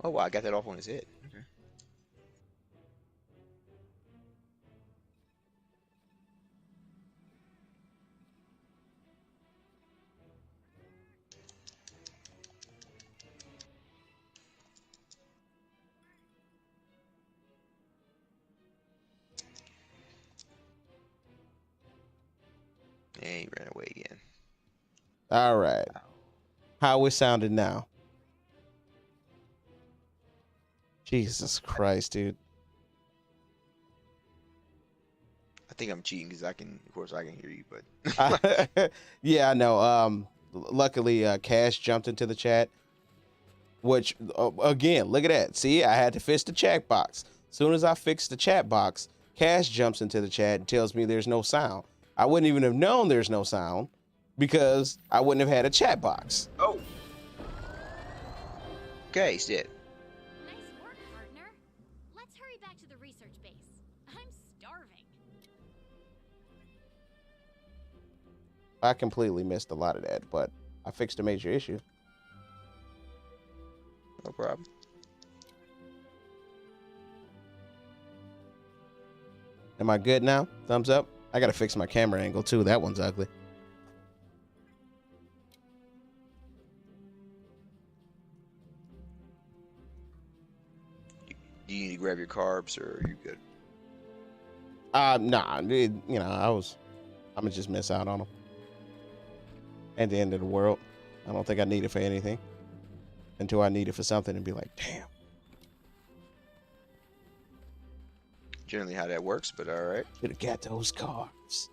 Oh, wow, I got that off on his head. Okay. And he ran away again. All right. How we sounding now? Jesus Christ, dude. I think I'm cheating because of course, I can hear you, but Yeah, I know. Luckily, Cash jumped into the chat, which again, look at that. See, I had to fix the chat box. Soon as I fix the chat box, Cash jumps into the chat and tells me there's no sound. I wouldn't even have known there's no sound because I wouldn't have had a chat box. oh, okay, he's dead. Nice work, partner. Let's hurry back to the research base. I'm starving. I completely missed a lot of that, but I fixed a major issue. No problem. Am I good now? Thumbs up. I gotta fix my camera angle too. That one's ugly. Do you need to grab your carbs, or are you good? Nah. I'm gonna just miss out on them. At the end of the world, I don't think I need it for anything until I need it for something and be like, damn. Generally, how that works, but all right. Should have got those carbs.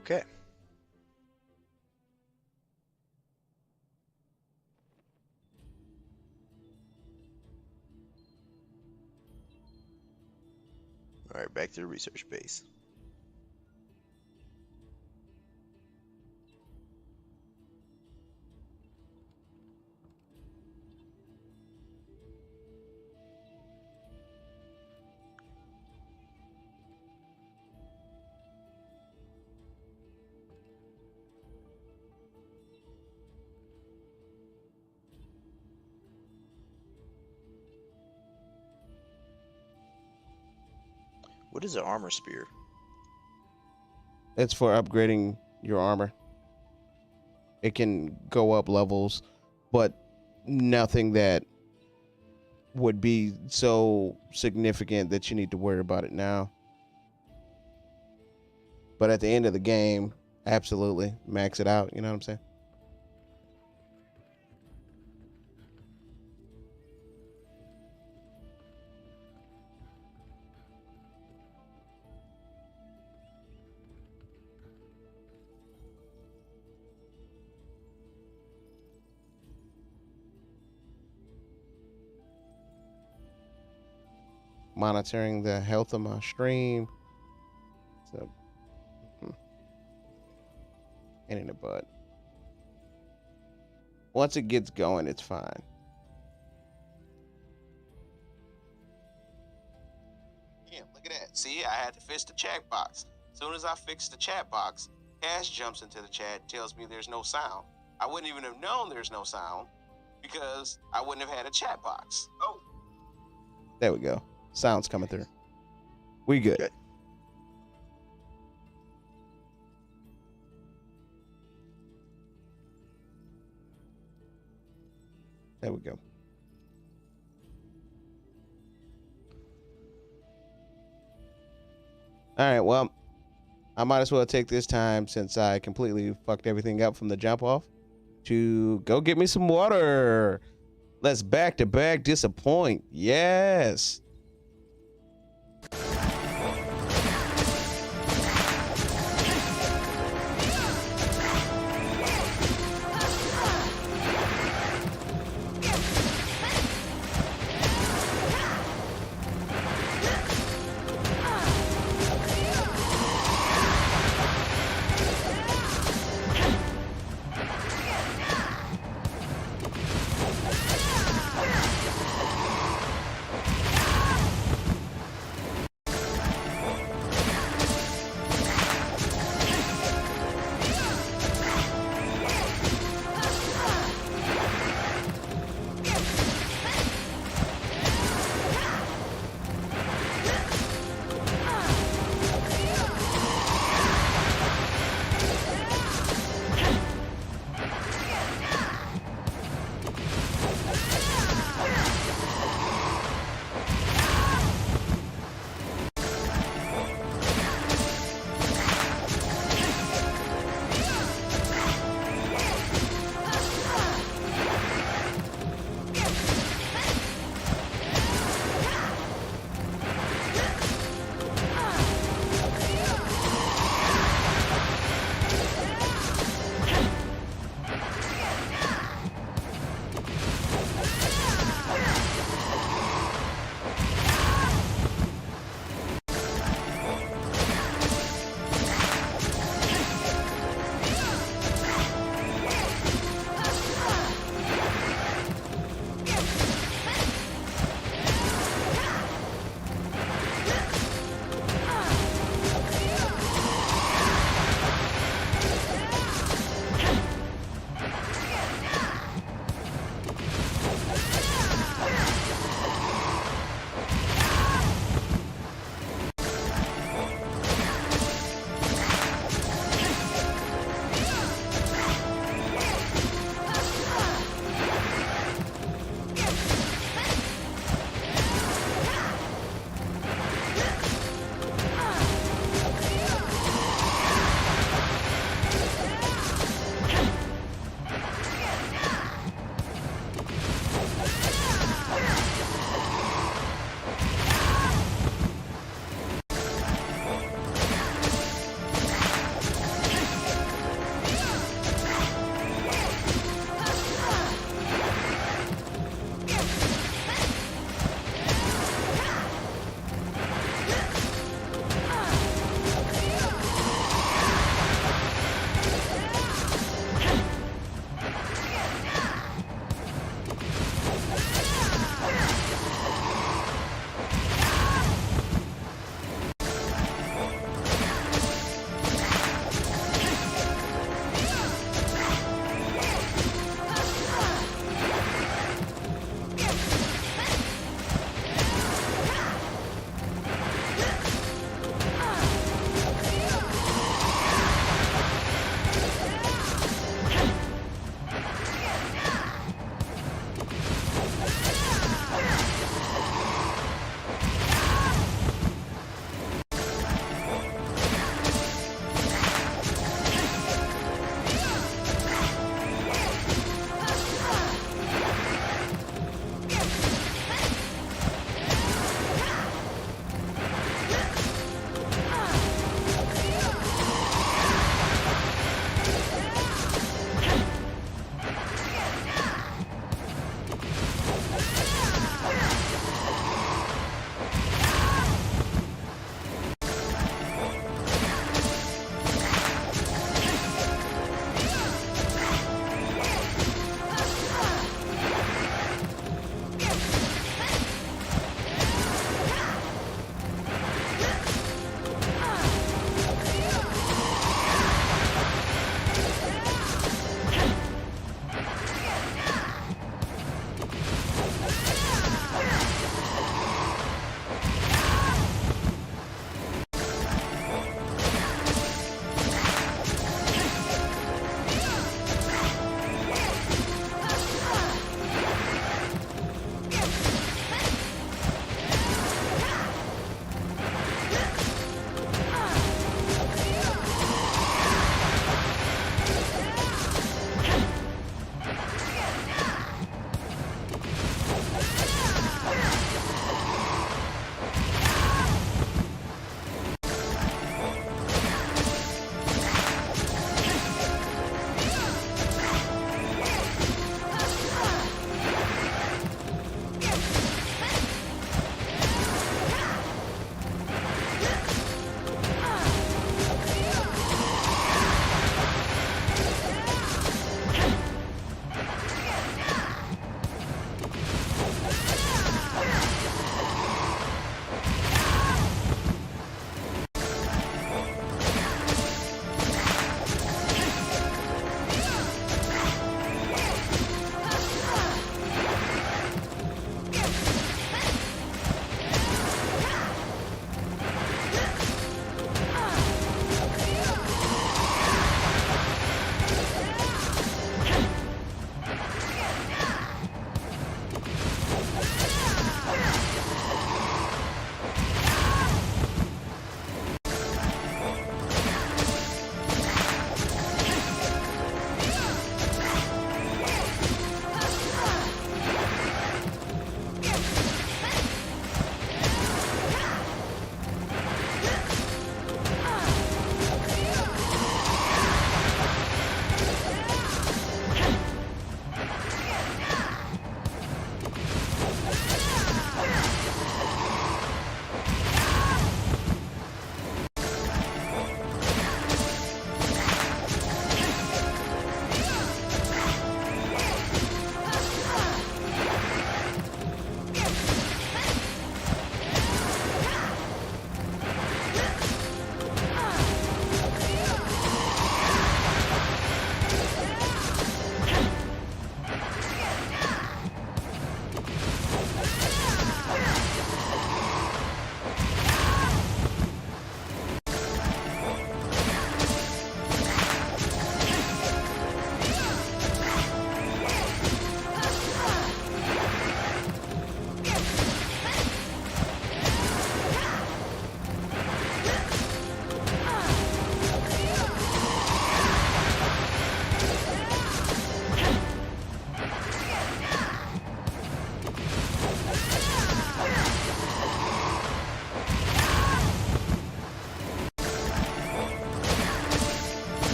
Okay. All right, back to the research base. What is an armor spear? It's for upgrading your armor. It can go up levels, but nothing that would be so significant that you need to worry about it now. But at the end of the game, absolutely max it out. You know what I'm saying? Monitoring the health of my stream. So, and in the butt. Once it gets going, it's fine. Yeah, look at that. See, I had to fix the chat box. As soon as I fix the chat box, Cash jumps into the chat and tells me there's no sound. I wouldn't even have known there's no sound because I wouldn't have had a chat box. Oh. There we go. Sound's coming through. We good. Good. There we go. All right, well, I might as well take this time, since I completely fucked everything up from the jump off, to go get me some water. Let's back-to-back disappoint. Yes.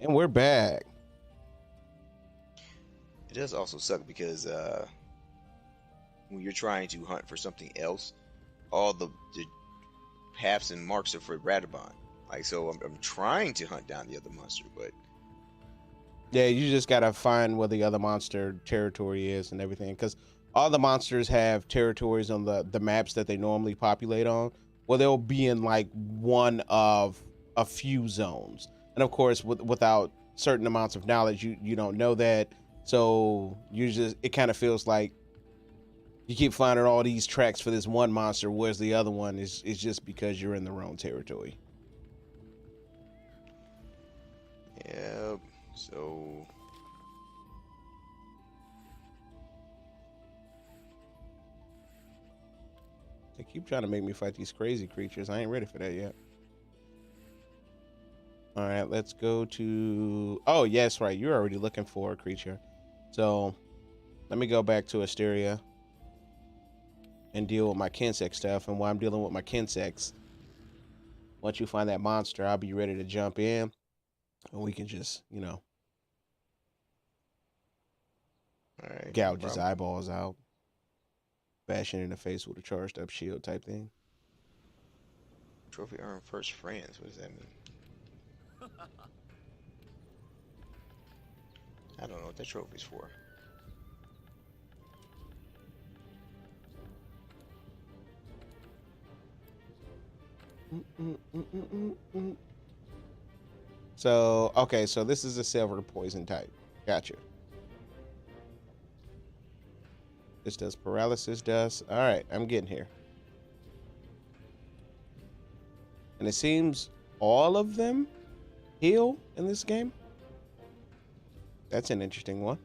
And we're back. It does also suck because when you're trying to hunt for something else, all the paths and marks are for Radabon. Like, so I'm trying to hunt down the other monster, but Yeah, you just gotta find where the other monster territory is and everything, because all the monsters have territories on the maps that they normally populate on. Well, they'll be in like one of a few zones, and of course, without certain amounts of knowledge, you don't know that. So you just, it kind of feels like you keep finding all these tracks for this one monster, whereas the other one is just because you're in the wrong territory. yeah. So They keep trying to make me fight these crazy creatures. I ain't ready for that yet. All right, let's go to... Oh, yes, right. You're already looking for a creature. So let me go back to Asteria and deal with my Kinsect stuff. And while I'm dealing with my Kinsects, once you find that monster, I'll be ready to jump in. And we can just, you know, all right, gouge no his problem. eyeballs out. Bash it in the face with a charged up shield type thing. Trophy earned first friends. What does that mean? I don't know what that trophy's for. So, okay, so this is a silver poison type. Gotcha. This does paralysis dust. All right, I'm getting here. And it seems all of them heal in this game. That's an interesting one.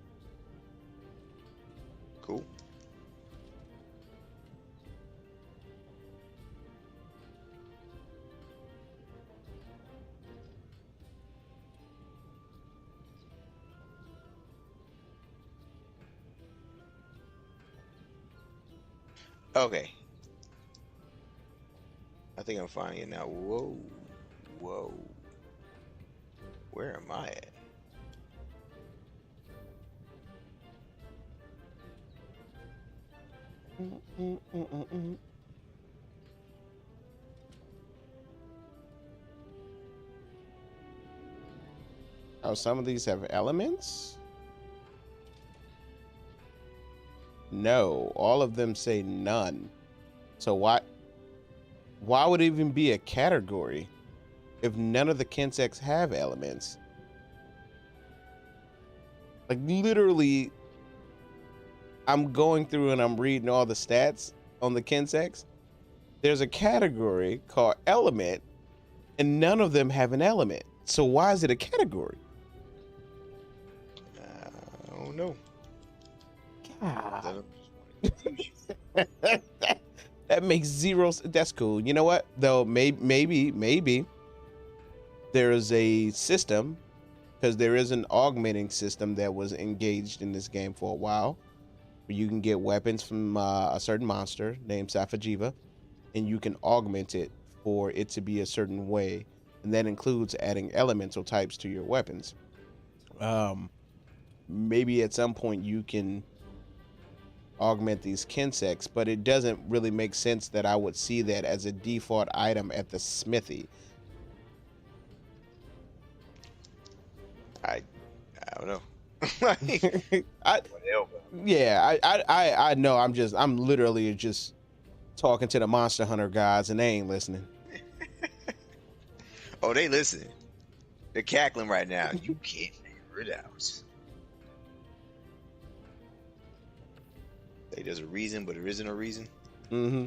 Cool. Okay. I think I'm finding it now. Whoa. Whoa. Where am I at? Oh, some of these have elements? No, all of them say none. So why would it even be a category if none of the Kinsects have elements? Like literally, I'm going through and I'm reading all the stats on the Kinsects. There's a category called element, and none of them have an element. So why is it a category? I don't know. God. That makes zero. That's cool. You know what? Though maybe there is a system, because there is an augmenting system that was engaged in this game for a while, where you can get weapons from a certain monster named Safajiva, and you can augment it for it to be a certain way, and that includes adding elemental types to your weapons. Maybe at some point you can augment these Kinsects, but it doesn't really make sense that I would see that as a default item at the smithy. I don't know. I know. I'm literally just talking to the Monster Hunter guys, and they ain't listening. Oh, they listening. They're cackling right now. You can't figure it out. Like, there's a reason, but there isn't a reason. Mm-hmm.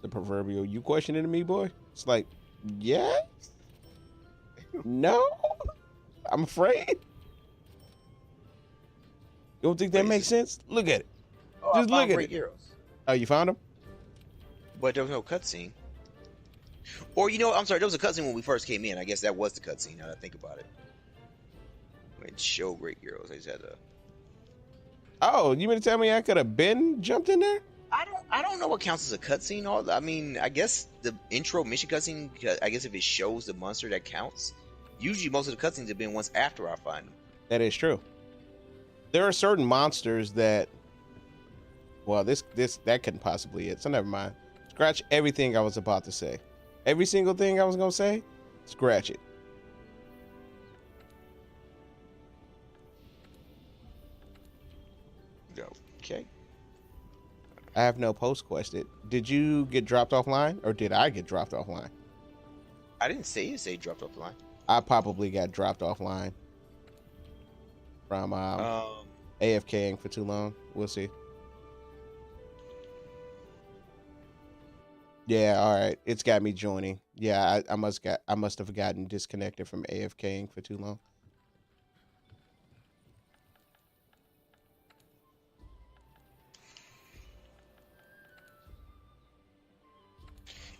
The proverbial, you questioning me, boy? It's like, yeah? No? I'm afraid? You don't think that Wait, makes sense? Look at it. Oh, Just I look found at Great it. Heroes. Oh, you found him? But there was no cutscene. Or, you know, I'm sorry, there was a cutscene when we first came in. I guess that was the cutscene, now that I think about it. When it showed Great Heroes, I just had to... Oh, you mean to tell me I could have been jumped in there? I don't know what counts as a cutscene. I mean, I guess the intro mission cutscene. I guess if it shows the monster, that counts. Usually, most of the cutscenes have been once after I find them. That is true. There are certain monsters that, well, that couldn't possibly it. So never mind. Scratch everything I was about to say. Every single thing I was gonna say, scratch it. Okay. I have no post quested. Did you get dropped offline, or did I get dropped offline? I didn't say it. Say dropped off the line. I probably got dropped offline from AFKing for too long. We'll see. Yeah, all right. It's got me joining. Yeah, I must have gotten disconnected from AFKing for too long.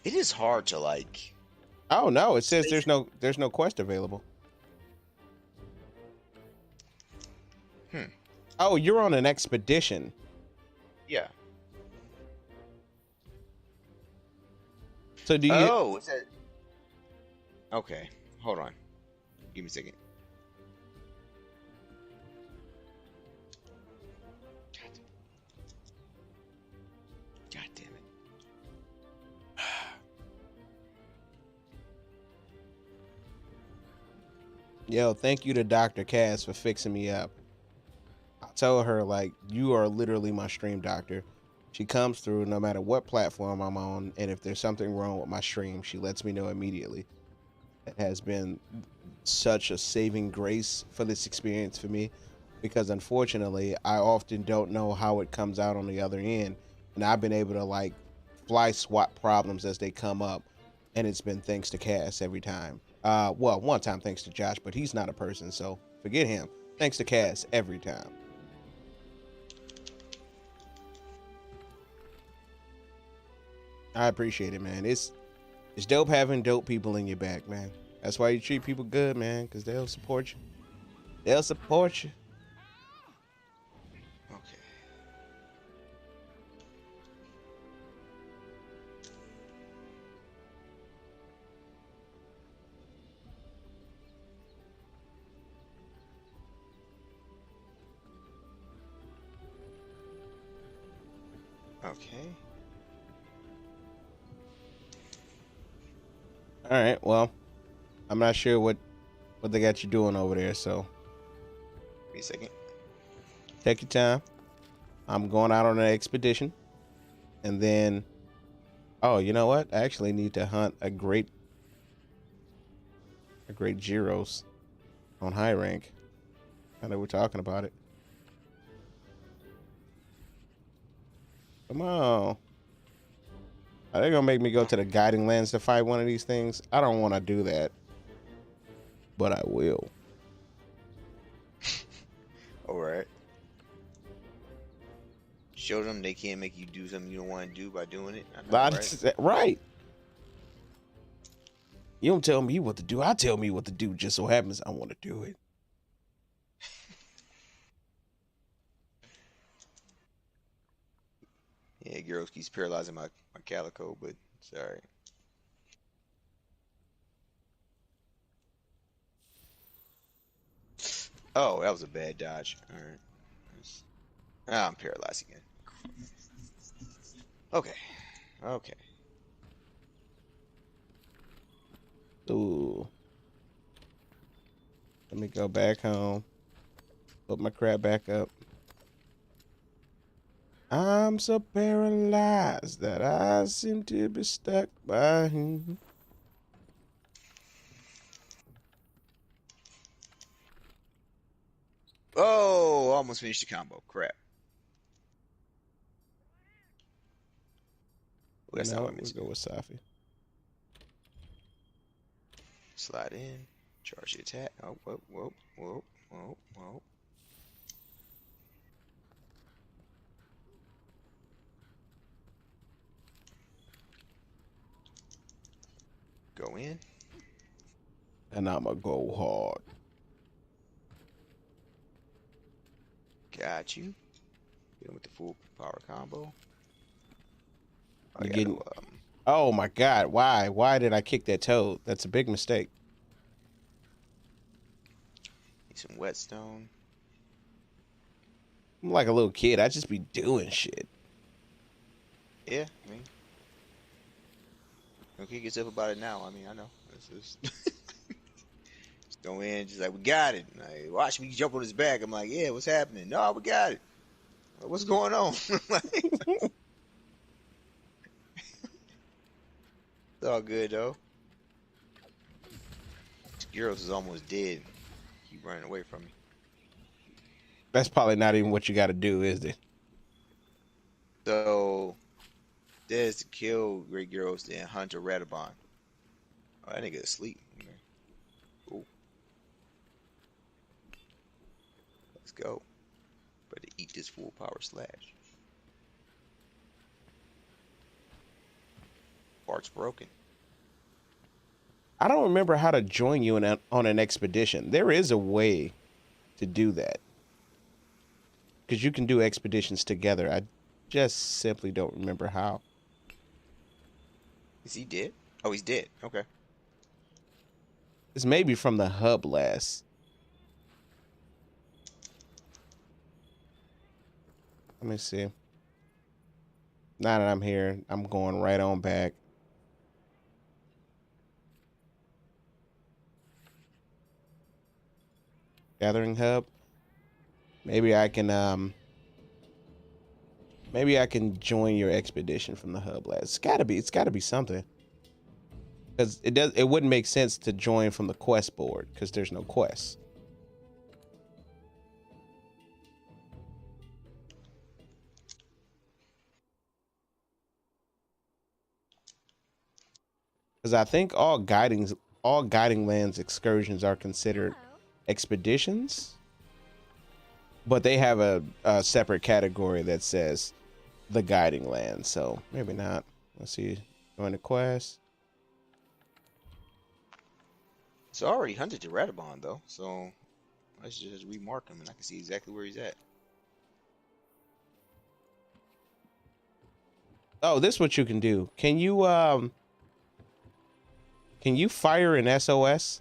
It is hard to like. Oh no, it says there's no quest available. Oh, you're on an expedition. Yeah. So do you? Oh, is that? Okay, hold on. Give me a second. God damn it. Yo, thank you to Dr. Cass for fixing me up. I told her, like, you are literally my stream doctor. She comes through no matter what platform I'm on, and if there's something wrong with my stream, she lets me know immediately. It has been such a saving grace for this experience for me, because unfortunately, I often don't know how it comes out on the other end, and I've been able to, like, fly swap problems as they come up, and it's been thanks to Cass every time. Well, one time thanks to Josh, but he's not a person, so forget him. Thanks to Cass every time. I appreciate it, man. It's dope having dope people in your back, man. That's why you treat people good, man, because they'll support you. They'll support you. Okay. Okay. All right, well, I'm not sure what they got you doing over there, so Give me a second. take your time. I'm going out on an expedition, and then, oh, you know what? I actually need to hunt a great Gyros on high rank. I know we're talking about it. Come on. Are they gonna make me go to the guiding lands to fight one of these things? I don't want to do that, but I will. All right. Show them they can't make you do something you don't want to do by doing it. I know, right? Right. You don't tell me what to do. I tell me what to do. Just so happens I want to do it. Yeah, Gyros keeps paralyzing my calico, but it's all right. Oh, that was a bad dodge. All right. I'm paralyzed again. Okay. Okay. Ooh. Let me go back home. Put my crap back up. I'm so paralyzed that I seem to be stuck by him. Oh, almost finished the combo. Crap. Well, that's not what I meant We'll to go do. with Safi. Slide in. Charge the attack. Oh, whoa, whoa, whoa, whoa, whoa. Go in. And I'ma go hard. Got you. Hit him with the full power combo. I You gotta, getting? Oh my God! Why? Why did I kick that toad? That's a big mistake. need some whetstone. I'm like a little kid. I just be doing shit. Yeah, I mean, don't kick yourself about it now. I mean, I know. It's just go in, just like, we got it. Like, watch me jump on his back. I'm like, yeah, what's happening? No, we got it. What's going on? Like, it's all good though. Gyros is almost dead. Keep running away from me. That's probably not even what you got to do, is it? So there's to kill Great Gyros, then Hunter Radabon. Oh, that nigga asleep. Okay. Cool. Let's go. Better eat this full power slash. Part's broken. I don't remember how to join you on an expedition. There is a way to do that. Because you can do expeditions together. I just simply don't remember how. Is he dead? Oh, he's dead. Okay. This may be from the hub last. Let me see. Now that I'm here, I'm going right on back. Gathering hub. Maybe I can join your expedition from the hub last. It's gotta be something. Because it wouldn't make sense to join from the quest board because there's no quests. Because I think all guiding lands excursions are considered expeditions, but they have a separate category that says the guiding land. So maybe not. Let's see. Join the quest. So I already hunted the Radabon though, so let's just remark him and I can see exactly where he's at. Oh, this is what you can do. Can you fire an SOS?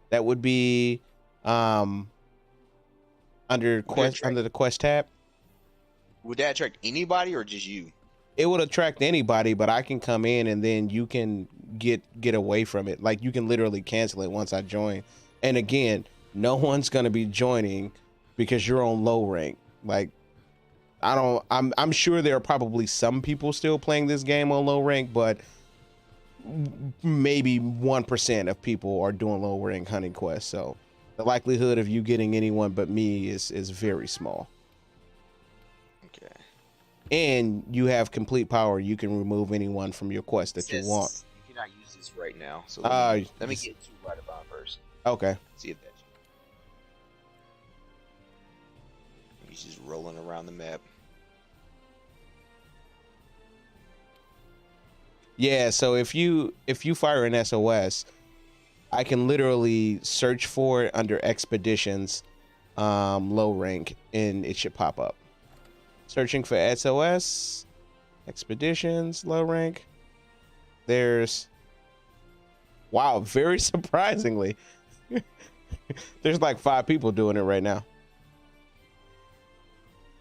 That would be under the quest tab. Would that attract anybody or just you? It would attract anybody, but I can come in and then you can get away from it. Like you can literally cancel it once I join. And again, no one's gonna be joining because you're on low rank. Like I'm sure there are probably some people still playing this game on low rank, but maybe 1% of people are doing low rank hunting quests. So the likelihood of you getting anyone but me is very small. Okay. And you have complete power. You can remove anyone from your quest that you want. You cannot use this right now. So let me get to Radabon first. Okay. See if that's he's just rolling around the map. Yeah, so if you fire an SOS, I can literally search for it under expeditions, low rank, and it should pop up. Searching for SOS, expeditions, low rank. There's, wow, very surprisingly, there's like 5 people doing it right now.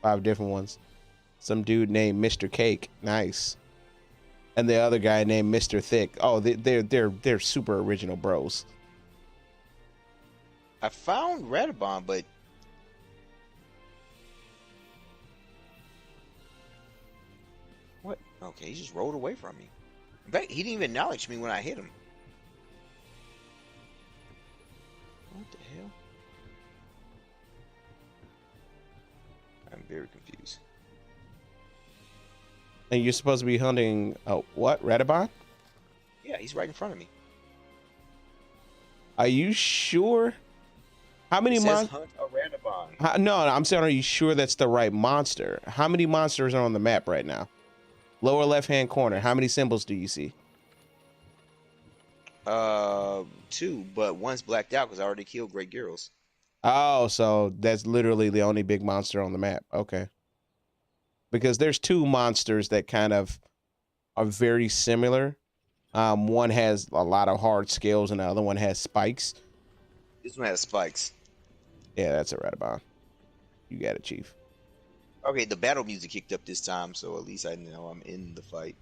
5 different ones. Some dude named Mr. Cake, nice. And the other guy named Mr. Thick. Oh, they're super original bros. I found Radabon, but what? Okay, he just rolled away from me. In fact, he didn't even acknowledge me when I hit him. What the hell? I'm very confused. And you're supposed to be hunting, what, Radabon? Yeah, he's right in front of me. Are you sure? How many monsters? Hunt a Radabon. No, I'm saying, are you sure that's the right monster? How many monsters are on the map right now? Lower left-hand corner. How many symbols do you see? 2, but one's blacked out because I already killed Great Gyros. Oh, so that's literally the only big monster on the map. Okay. because there's two monsters that kind of are very similar. One has a lot of hard scales, and the other one has spikes. This one has spikes. Yeah, that's a Radabon. You got it, Chief. Okay, the battle music kicked up this time, so at least I know I'm in the fight.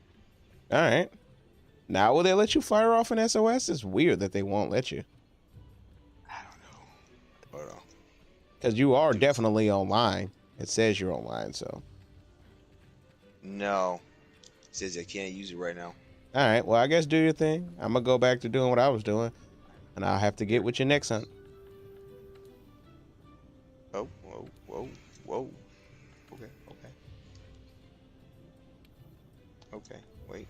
All right. Now will they let you fire off an SOS? It's weird that they won't let you. I don't know. Hold on. Because you are definitely online. It says you're online, so. No. It says I can't use it right now. All right. Well, I guess do your thing. I'm going to go back to doing what I was doing. And I'll have to get with your next hunt. Oh, whoa, whoa, whoa. Okay, okay. Okay, wait.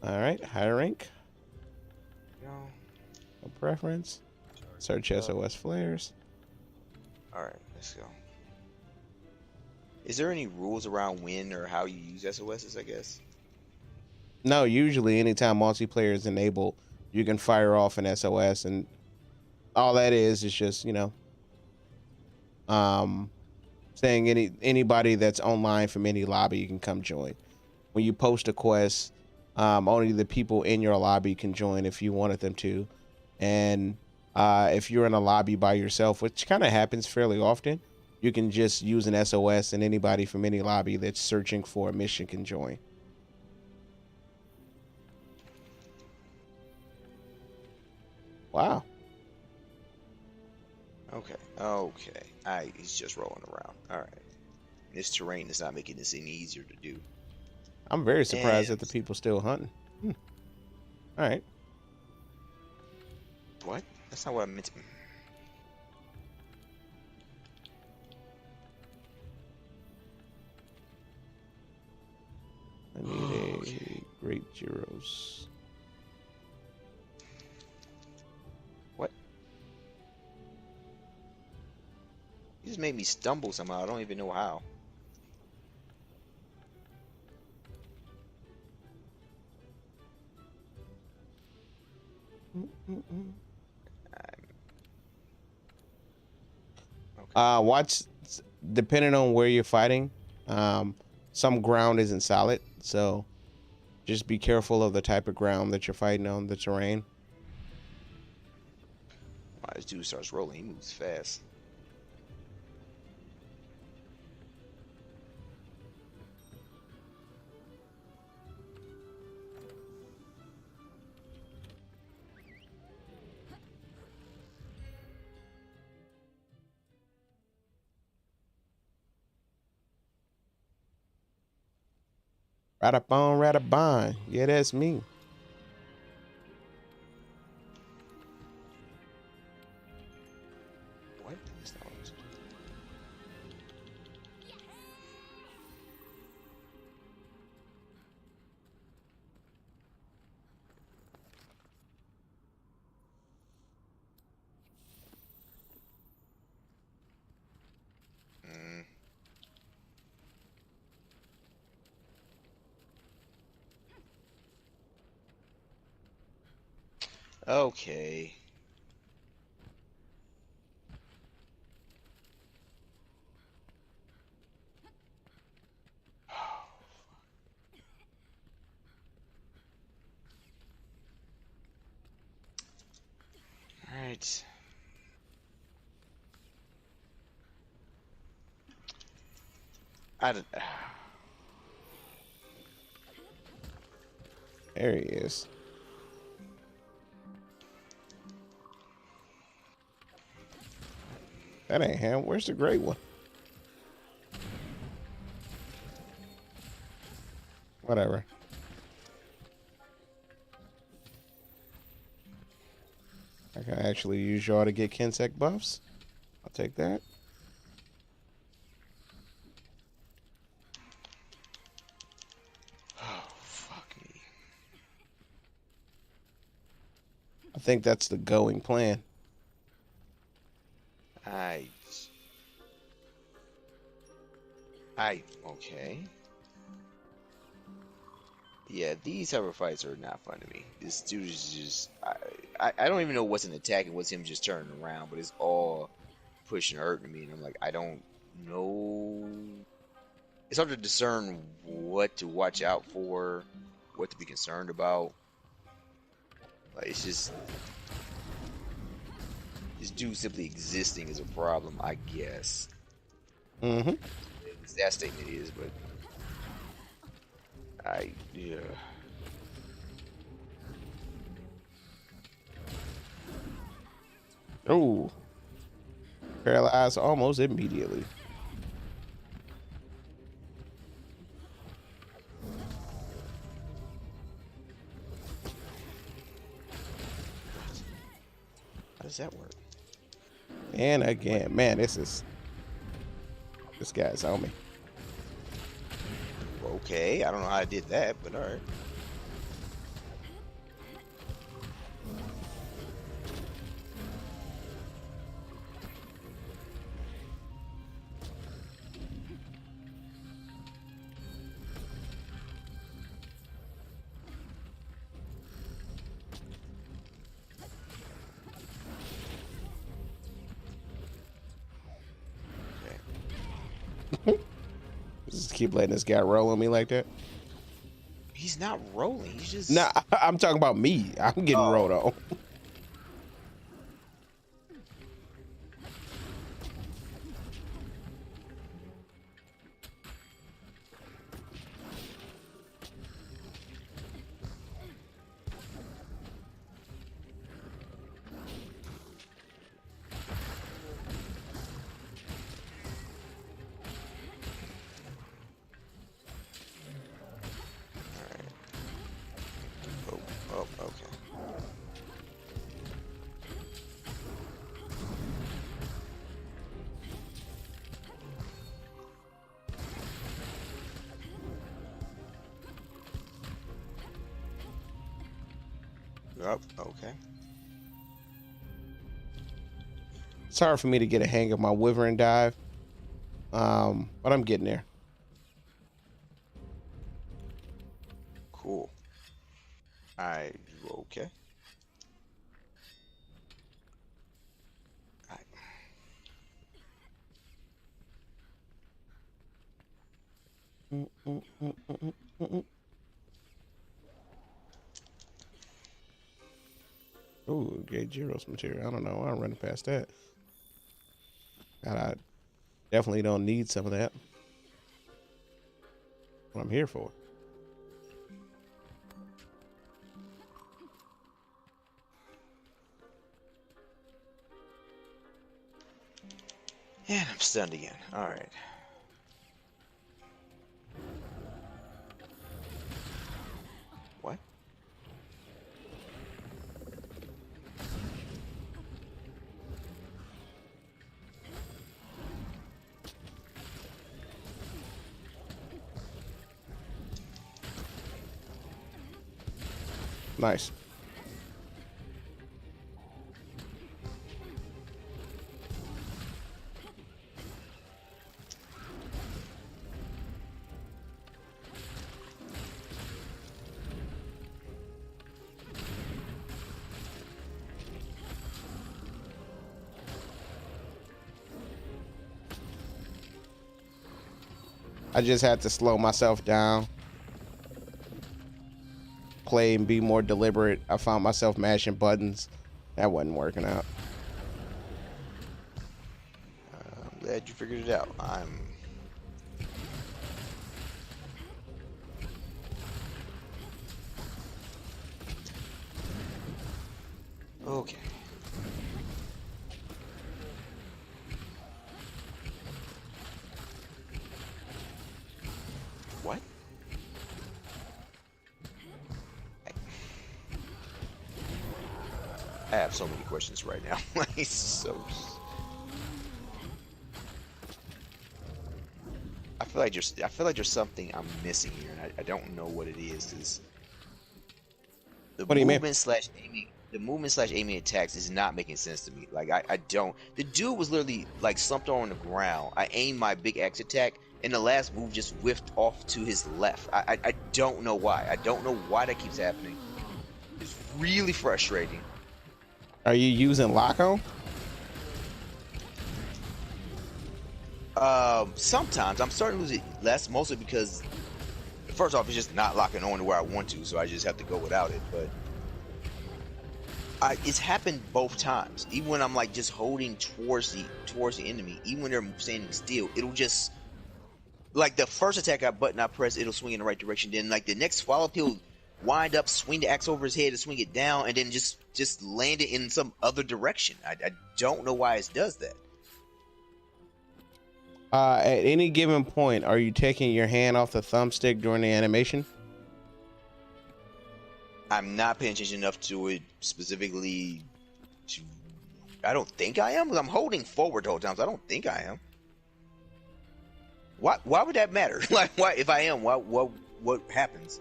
All right. High rank. No. No preference. Search SOS flares. Alright, let's go. Is there any rules around when or how you use SOSs, I guess? No, usually anytime multiplayer is enabled, you can fire off an SOS, and all that is just, saying anybody that's online from any lobby you can come join. When you post a quest, only the people in your lobby can join if you wanted them to. And if you're in a lobby by yourself, which kind of happens fairly often, you can just use an SOS and anybody from any lobby that's searching for a mission can join. Wow. Okay, he's just rolling around. Alright. This terrain is not making this any easier to do. I'm very surprised that the people still hunting. All right. What? That's not what I meant to... I need a Great Gyros. What? You just made me stumble somehow. I don't even know how. Okay. Watch, depending on where you're fighting, some ground isn't solid, so just be careful of the type of ground that you're fighting on, the terrain. Wow, this dude starts rolling. He moves fast. Radabon, Radabon. Yeah, that's me. What? That's not what I was doing. Mm. Okay. Alright. I don't... There he is. That ain't him. Where's the great one? Whatever. I can actually use y'all to get Kensec buffs. I'll take that. Oh, fuck me. I think that's the going plan. Okay. Yeah, these type of fights are not fun to me. This dude is just... I don't even know what's an attack and what's him just turning around, but it's all pushing hurting me, and I'm like, I don't know. It's hard to discern what to watch out for, what to be concerned about. Like, it's just this dude simply existing is a problem, I guess. Mm-hmm. That statement is, but yeah. Oh, paralyzed almost immediately. How does that work? And again, man, this guy's on me. Okay, I don't know how I did that, but all right. Just keep letting this guy roll on me like that. He's not rolling. He's just Nah, I'm talking about me. I'm getting rolled on. Oh, okay. Yep, okay. It's hard for me to get a hang of my Wyvern dive, but I'm getting there. Cool. Okay. Alright. Ooh, great Gyros material. I don't know. I'm running past that. God, I definitely don't need some of that. What I'm here for. And I'm stunned again. Alright. What? Nice. I just had to slow myself down, play and be more deliberate. I found myself mashing buttons. That wasn't working out. I'm glad you figured it out. Okay. What? I have so many questions right now. Like, so. I feel like there's something I'm missing here, and I don't know what it is. What do you mean? The movement slash aiming attacks is not making sense to me. Like, I don't. The dude was literally like slumped on the ground. I aimed my big X attack, and the last move just whiffed off to his left. I don't know why. I don't know why that keeps happening. It's really frustrating. Are you using lock on? Sometimes I'm starting to lose it less, mostly because first off, it's just not locking on to where I want to, so I just have to go without it. But it's happened both times. Even when I'm like just holding towards the enemy, even when they're standing still, it'll just like the first attack button I press, it'll swing in the right direction. Then like the next follow-up, he'll wind up, swing the axe over his head and swing it down, and then just land it in some other direction. I don't know why it does that. At any given point, are you taking your hand off the thumbstick during the animation? I'm not paying attention enough to it specifically. I don't think I am. I'm holding forward the whole time, so I don't think I am. Why would that matter? Like, why if I am? What happens?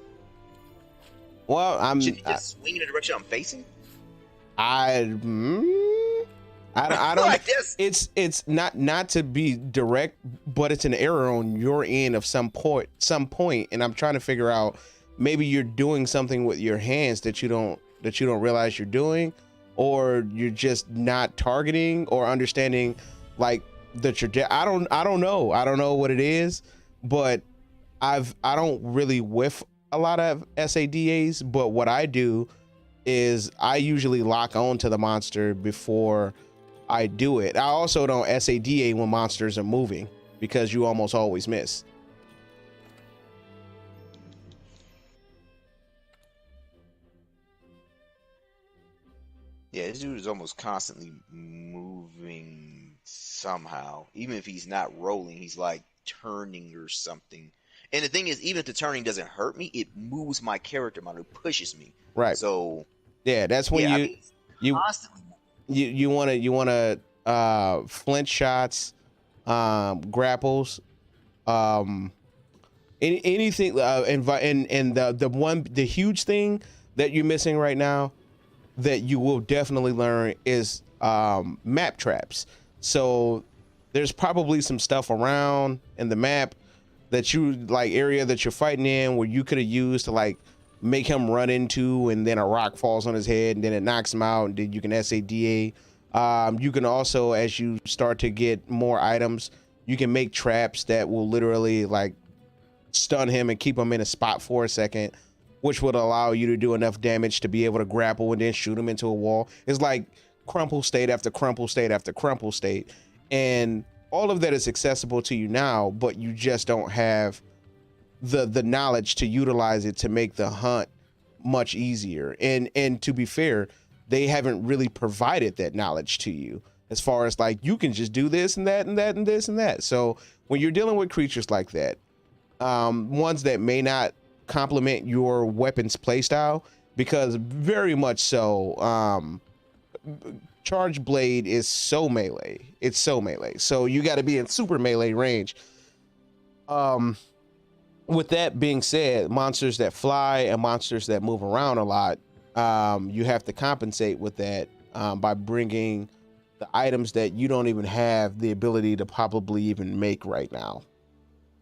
Well, Should he just swing in the direction I'm facing? I don't. Like this. It's not to be direct, but it's an error on your end of some point, and I'm trying to figure out maybe you're doing something with your hands that you don't realize you're doing, or you're just not targeting or understanding like the trajectory. I don't know what it is, but I don't really whiff a lot of SADAs, but what I do is I usually lock on to the monster before I do it. I also don't SADA when monsters are moving because you almost always miss. Yeah, this dude is almost constantly moving somehow. Even if he's not rolling, he's like turning or something. And the thing is, even if the turning doesn't hurt me, it moves my character model, it pushes me. Right. So yeah, that's when you constantly you want to flinch shots, grapples, anything, and the huge thing that you're missing right now that you will definitely learn is map traps. So there's probably some stuff around in the map that you like, area that you're fighting in, where you could have used to like make him run into, and then a rock falls on his head and then it knocks him out, and then you can SADA. You can also, as you start to get more items, you can make traps that will literally like stun him and keep him in a spot for a second, which would allow you to do enough damage to be able to grapple and then shoot him into a wall. It's like crumple state after crumple state after crumple state. And all of that is accessible to you now, but you just don't have the knowledge to utilize it to make the hunt much easier. And to be fair, they haven't really provided that knowledge to you as far as like, you can just do this and that and that and this and that. So when you're dealing with creatures like that, ones that may not complement your weapons playstyle, because very much so, Charge Blade is so melee. It's so melee. So you got to be in super melee range. With that being said, monsters that fly and monsters that move around a lot, you have to compensate with that by bringing the items that you don't even have the ability to probably even make right now,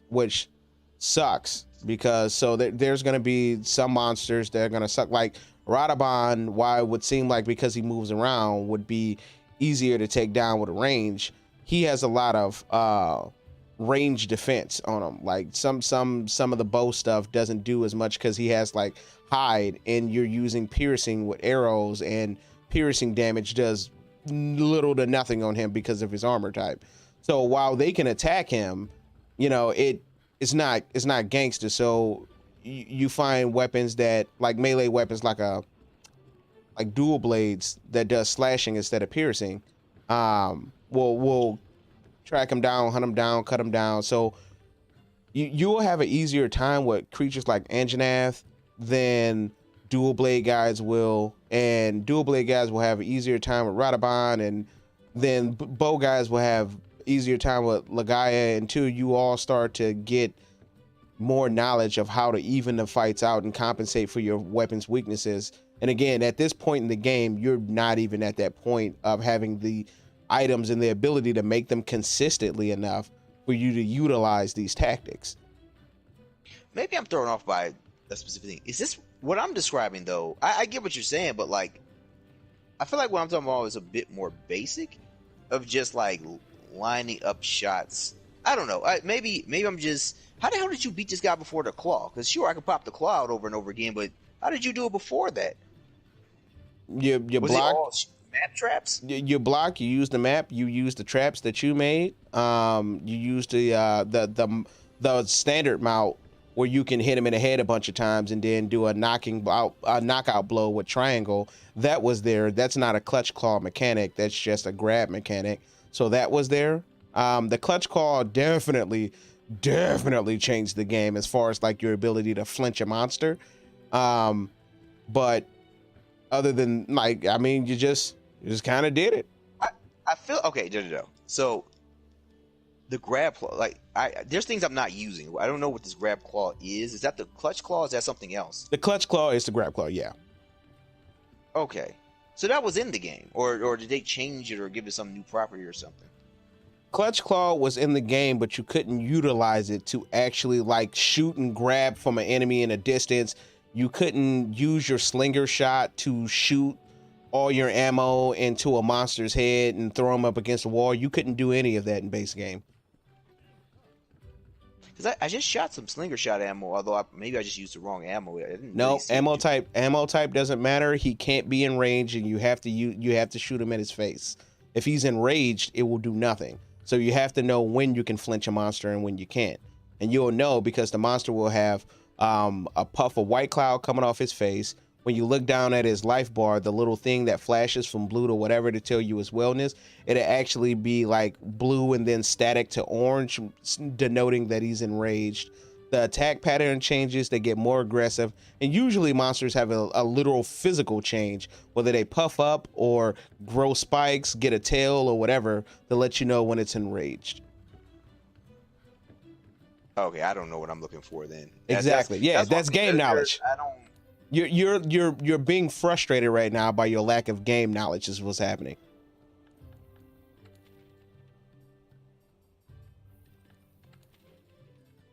which sucks, because there's going to be some monsters that are going to suck. Like Radabon, why it would seem like because he moves around would be easier to take down with a range, he has a lot of range defense on him. Like some of the bow stuff doesn't do as much because he has like hide, and you're using piercing with arrows, and piercing damage does little to nothing on him because of his armor type. So while they can attack him, it's not gangster. So you find weapons that like melee weapons, like dual blades that does slashing instead of piercing, will track him down, hunt him down, cut him down. So you will have an easier time with creatures like Anjanath than dual blade guys will, and dual blade guys will have an easier time with Radabon, and then bow guys will have easier time with Legaia, until you all start to get more knowledge of how to even the fights out and compensate for your weapons weaknesses. And again, at this point in the game, you're not even at that point of having the items and the ability to make them consistently enough for you to utilize these tactics. Maybe I'm thrown off by a specific thing. Is this what I'm describing though? I get what you're saying, but like, I feel like what I'm talking about is a bit more basic, of just like lining up shots I don't know. Maybe I'm just. How the hell did you beat this guy before the claw? Because sure, I could pop the claw out over and over again, but how did you do it before that? You Was it block. all map traps? You block. You use the map. You use the traps that you made. You use the standard mount where you can hit him in the head a bunch of times and then do a knockout blow with triangle. That was there. That's not a clutch claw mechanic. That's just a grab mechanic. So that was there. The clutch claw definitely changed the game as far as like your ability to flinch a monster. But other than like, I mean, you just kind of did it. I feel okay. So the grab claw, like there's things I'm not using. I don't know what this grab claw is. Is that the clutch claw? Or is that something else? The clutch claw is the grab claw. Yeah. Okay, so that was in the game, or did they change it or give it some new property or something? Clutch claw was in the game, but you couldn't utilize it to actually like shoot and grab from an enemy in a distance. You couldn't use your slinger shot to shoot all your ammo into a monster's head and throw them up against the wall. You couldn't do any of that in base game. Because I just shot some slinger shot ammo, although maybe I just used the wrong ammo. I didn't No, really see ammo type doesn't matter. He can't be in range, and you have to shoot him in his face. If he's enraged, it will do nothing. So you have to know when you can flinch a monster and when you can't. And you'll know because the monster will have a puff of white cloud coming off his face. When you look down at his life bar, the little thing that flashes from blue to whatever to tell you his wellness, it'll actually be like blue and then static to orange, denoting that he's enraged. The attack pattern changes, they get more aggressive, and usually monsters have a literal physical change, whether they puff up or grow spikes, get a tail or whatever, to let you know when it's enraged. Okay, I don't know what I'm looking for then. Exactly. That's game knowledge. I don't. You're being frustrated right now by your lack of game knowledge is what's happening.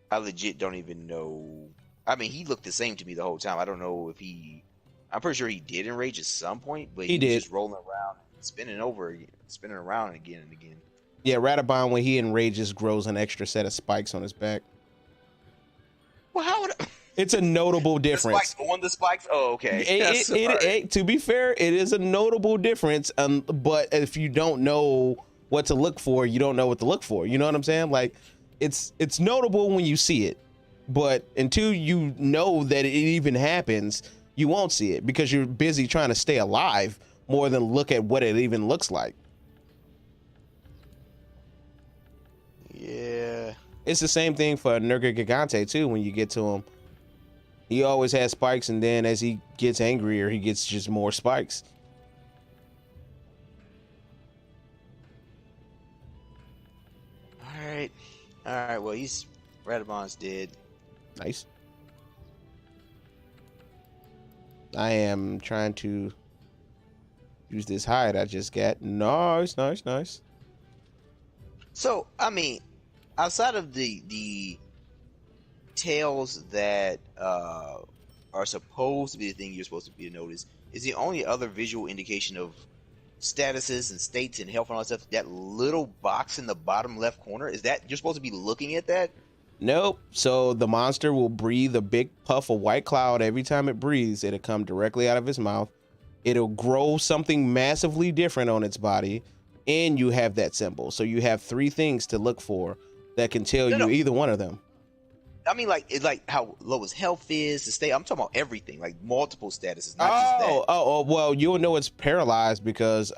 I legit don't even know. I mean, he looked the same to me the whole time. I don't know if he. I'm pretty sure he did enrage at some point, but he was did. just rolling around, spinning around again and again. Yeah, Radabon, when he enrages, grows an extra set of spikes on his back. Well, how would it's a notable difference? Spikes on the spikes? Oh, okay. To be fair, it is a notable difference. But if you don't know what to look for, you don't know what to look for. You know what I'm saying? Like, it's notable when you see it, but until you know that it even happens, you won't see it because you're busy trying to stay alive more than look at what it even looks like. Yeah. It's the same thing for Nergigante too. When you get to him, he always has spikes, and then as he gets angrier, he gets just more spikes. All right. Well, Radabon's dead. Nice. I am trying to use this hide I just got. Nice. So, I mean, outside of the tails that are supposed to be the thing you're supposed to be noticed, is the only other visual indication of statuses and states and health and all that stuff that little box in the bottom left corner? Is that you're supposed to be looking at that? Nope. So the monster will breathe a big puff of white cloud every time it breathes. It'll come directly out of his mouth. It'll grow something massively different on its body, and you have that symbol. So you have three things to look for that can tell you either one of them. I mean, like it's like how low his health is, the state. I'm talking about everything, like multiple statuses, not just that. Oh, well, you'll know it's paralyzed because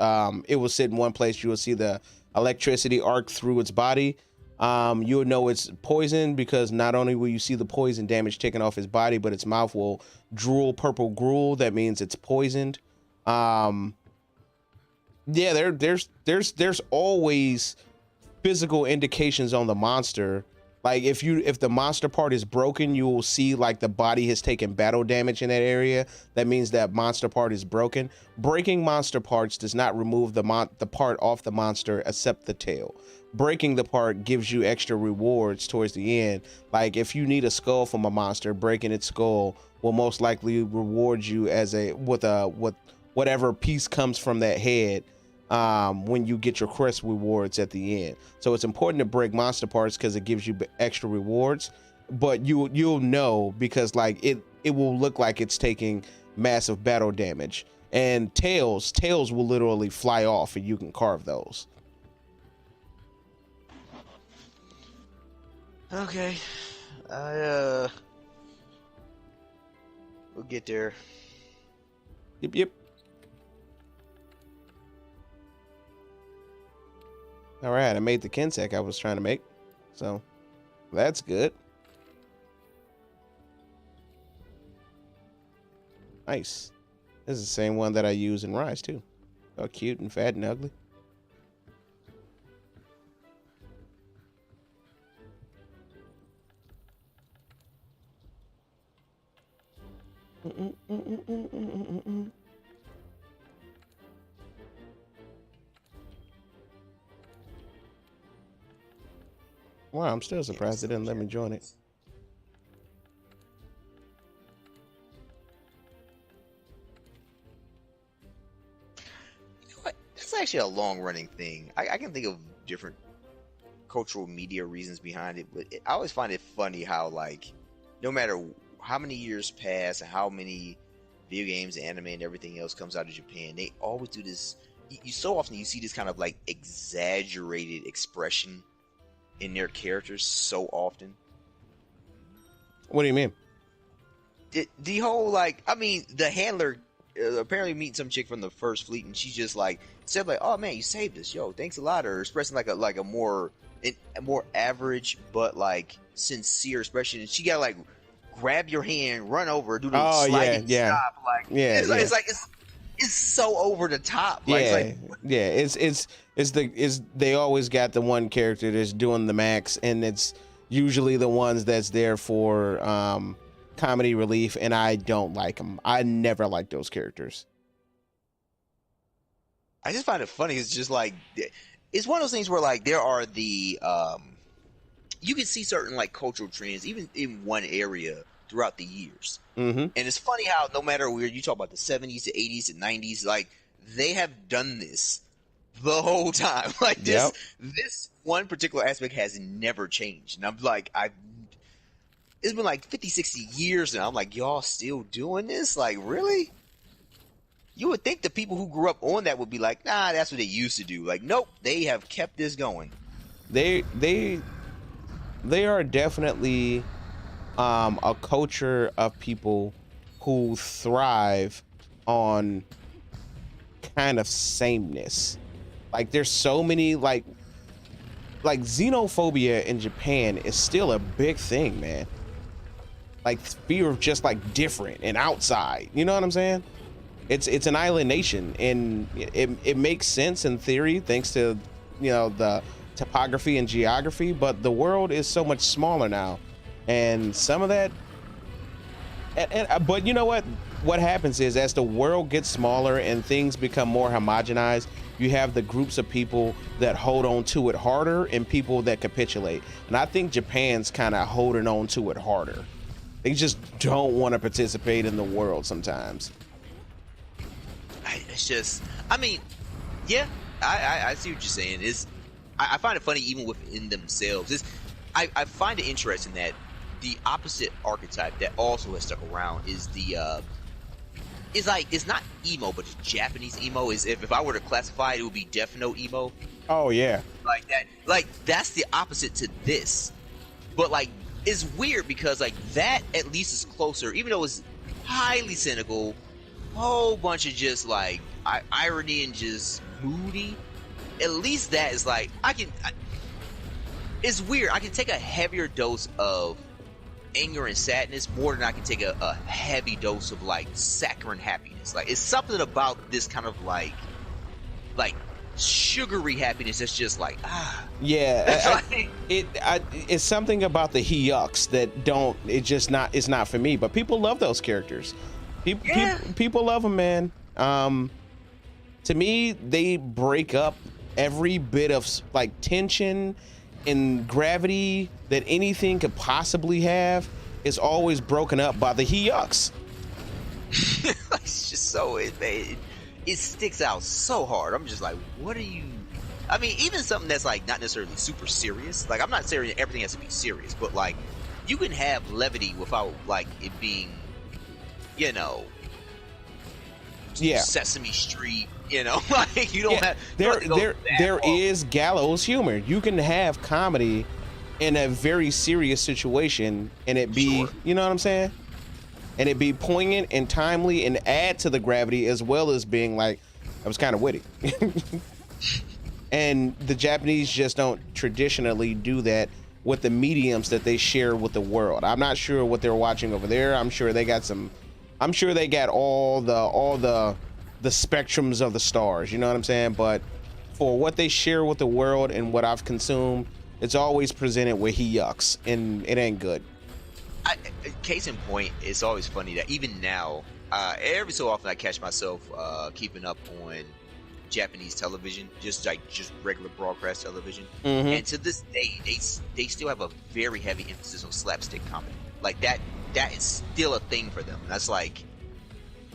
it will sit in one place. You will see the electricity arc through its body. You'll know it's poisoned because not only will you see the poison damage taken off his body, but its mouth will drool purple gruel. That means it's poisoned. Yeah, there's always physical indications on the monster. Like if the monster part is broken, you will see like the body has taken battle damage in that area. That means that monster part is broken. Breaking monster parts does not remove the part off the monster except the tail. Breaking the part gives you extra rewards towards the end. Like if you need a skull from a monster, breaking its skull will most likely reward you with whatever piece comes from that head when you get your quest rewards at the end. So it's important to break monster parts because it gives you extra rewards, but you'll know because like it will look like it's taking massive battle damage, and tails will literally fly off and you can carve those. Okay. We'll get there. Yep. All right, I made the Kensec I was trying to make, so that's good. Nice. This is the same one that I use in Rise too. Oh, cute and fat and ugly. Wow, I'm still surprised they didn't let me join it. You know what? That's actually a long-running thing. I can think of different cultural media reasons behind it, but I always find it funny how, like, no matter how many years pass and how many video games, anime, and everything else comes out of Japan, they always do this. You so often you see this kind of like exaggerated expression in their characters so often. What do you mean? The whole, like, I mean, the handler apparently meeting some chick from the First Fleet, and she just like said like, "Oh man, you saved us, yo, thanks a lot," or expressing like a more average but like sincere expression, and she got like grab your hand, run over, do the sliding stop, like it's so over the top. Like, it's they always got the one character that's doing the max, and it's usually the ones that's there for comedy relief, and I don't like them. I never like those characters. I just find it funny. It's just like, it's one of those things where like there are the you can see certain like cultural trends even in one area throughout the years. Mm-hmm. And it's funny how no matter where you talk about the 70s, the 80s, and 90s, like they have done this the whole time. Like this one particular aspect has never changed. And I'm like, it's been like 50, 60 years now. I'm like, y'all still doing this? Like, really? You would think the people who grew up on that would be like, nah, that's what they used to do. Like, nope, they have kept this going. They are definitely a culture of people who thrive on kind of sameness. Like there's so many like xenophobia in Japan is still a big thing, man. Like fear of just like different and outside. You know what I'm saying? It's an island nation, and it makes sense in theory thanks to, you know, the topography and geography, but the world is so much smaller now, and some of that but you know what happens is as the world gets smaller and things become more homogenized, you have the groups of people that hold on to it harder and people that capitulate. And I think Japan's kind of holding on to it harder. They just don't want to participate in the world sometimes. It's just, I mean, yeah, I see what you're saying. I find it funny even within themselves. I find it interesting that the opposite archetype that also has stuck around is it's not emo, but it's Japanese emo. Is if I were to classify it, it would be Death Note emo. Oh yeah, like that. Like that's the opposite to this. But like it's weird because like that at least is closer, even though it's highly cynical. Whole bunch of just like irony and just moody. At least that is like it's weird. I can take a heavier dose of anger and sadness more than I can take a heavy dose of like saccharine happiness. Like it's something about this kind of like sugary happiness that's just like it's something about the Hyuks that don't. It's not for me. But people love those characters. People love them, man. To me, they break up every bit of like tension and gravity that anything could possibly have. Is always broken up by the Hyuks. It's just so it sticks out so hard. I'm just like, what are you? I mean, even something that's like not necessarily super serious. Like, I'm not saying everything has to be serious, but like, you can have levity without like it being, you know, Yeah. Sesame Street. You know, like you don't Yeah, have you don't have to go that there far. is gallows humor. You can have comedy in a very serious situation and it be, Sure. you know what I'm saying? And it be poignant and timely and add to the gravity as well as being like, that was kind of witty. And the Japanese just don't traditionally do that with the mediums that they share with the world. I'm not sure what they're watching over there. I'm sure they got all the spectrums of the stars, you know what I'm saying? But for what they share with the world and what I've consumed, it's always presented where he yucks and it ain't good. Case in point, it's always funny that even now, every so often I catch myself keeping up on Japanese television, just regular broadcast television, and to this day, they still have a very heavy emphasis on slapstick comedy. Like that is still a thing for them. And that's like,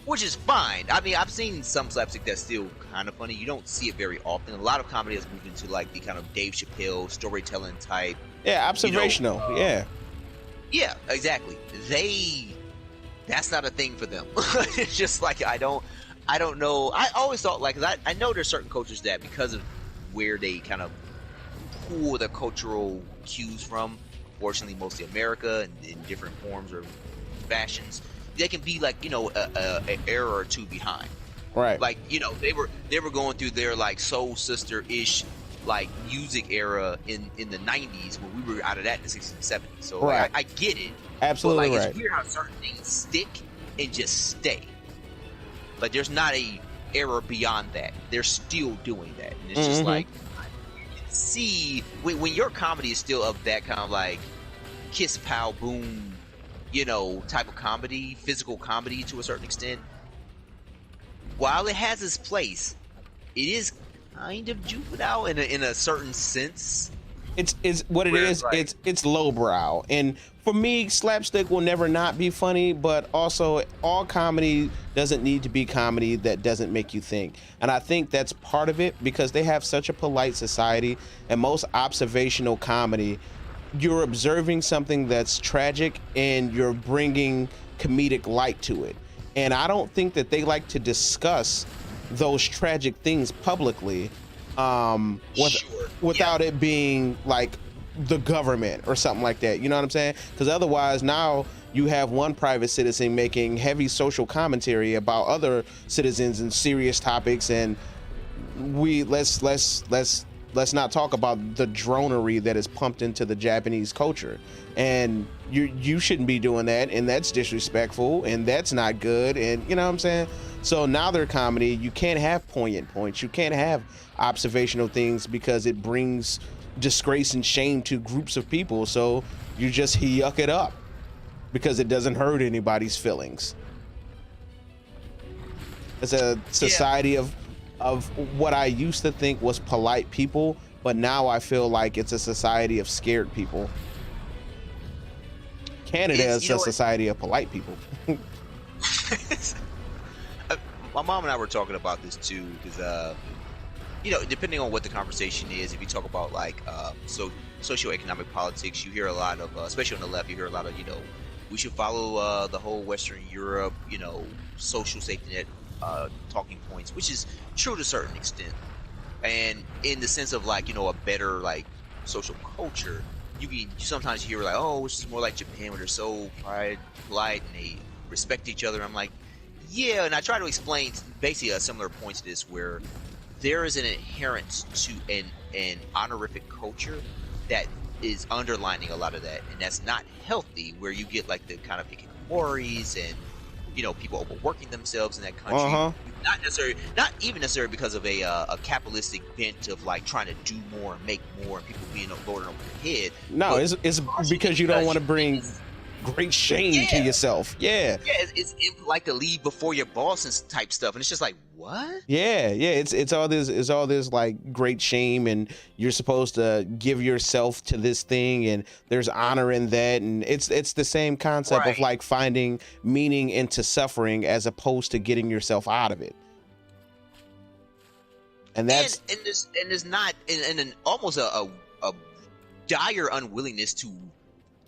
which is fine. I mean, I've seen some slapstick that's still kind of funny. You don't see it very often. A lot of comedy has moved into like the kind of Dave Chappelle storytelling type. Yeah, observational. Yeah. Yeah, exactly. That's not a thing for them. It's just like I don't know. I always thought like I know there's certain cultures that because of where they kind of pull their cultural cues from, fortunately mostly America and in different forms or fashions, they can be like, you know, an era or two behind. Right. Like, you know, they were going through their like soul sister ish like music era in the 90s when we were out of that in the 60s and 70s. So Right. like, I get it. Absolutely but, like, right. It's weird how certain things stick and just stay. Like there's not a era beyond that. They're still doing that. And it's just like, you can see when your comedy is still of that kind of like kiss pow boom, you know, type of comedy, physical comedy to a certain extent. While it has its place, it is kind of juvenile in a certain sense. It's what it Where is. it's like- It's lowbrow, and for me, slapstick will never not be funny. But also, all comedy doesn't need to be comedy that doesn't make you think. And I think that's part of it because they have such a polite society, and most observational comedy, you're observing something that's tragic and you're bringing comedic light to it. And I don't think that they like to discuss those tragic things publicly. Sure. Without it being like the government or something like that, you know what I'm saying? Because otherwise now you have one private citizen making heavy social commentary about other citizens and serious topics, and let's not talk about the dronery that is pumped into the Japanese culture. And you shouldn't be doing that, and that's disrespectful, and that's not good, and you know what I'm saying? So now their comedy, you can't have poignant points, you can't have observational things because it brings disgrace and shame to groups of people. So you just yuck it up because it doesn't hurt anybody's feelings. It's a society of what I used to think was polite people, but now I feel like it's a society of scared people. Canada is a society of polite people. My mom and I were talking about this too, because you know, depending on what the conversation is, if you talk about like socioeconomic politics, you hear a lot of, especially on the left, you hear a lot of, you know, we should follow the whole Western Europe, you know, social safety net talking points, which is true to a certain extent, and in the sense of like, you know, a better like social culture. You sometimes hear like, oh, this is more like Japan where they're so polite and they respect each other. I'm like, yeah, and I try to explain basically a similar point to this, where there is an inherent to an honorific culture that is underlining a lot of that, and that's not healthy, where you get like the kind of hikikomoris and, you know, people overworking themselves in that country. Not even necessarily because of a capitalistic bent of like trying to do more and make more and people being lording over your head. No, it's because you don't want to bring great shame to yourself. Yeah. Yeah, it's like to leave before your boss and type stuff, and it's just like, what? Yeah, it's all this like great shame, and you're supposed to give yourself to this thing, and there's honor in that, and it's the same concept of like finding meaning into suffering as opposed to getting yourself out of it. And that's and there's not and an almost a dire unwillingness to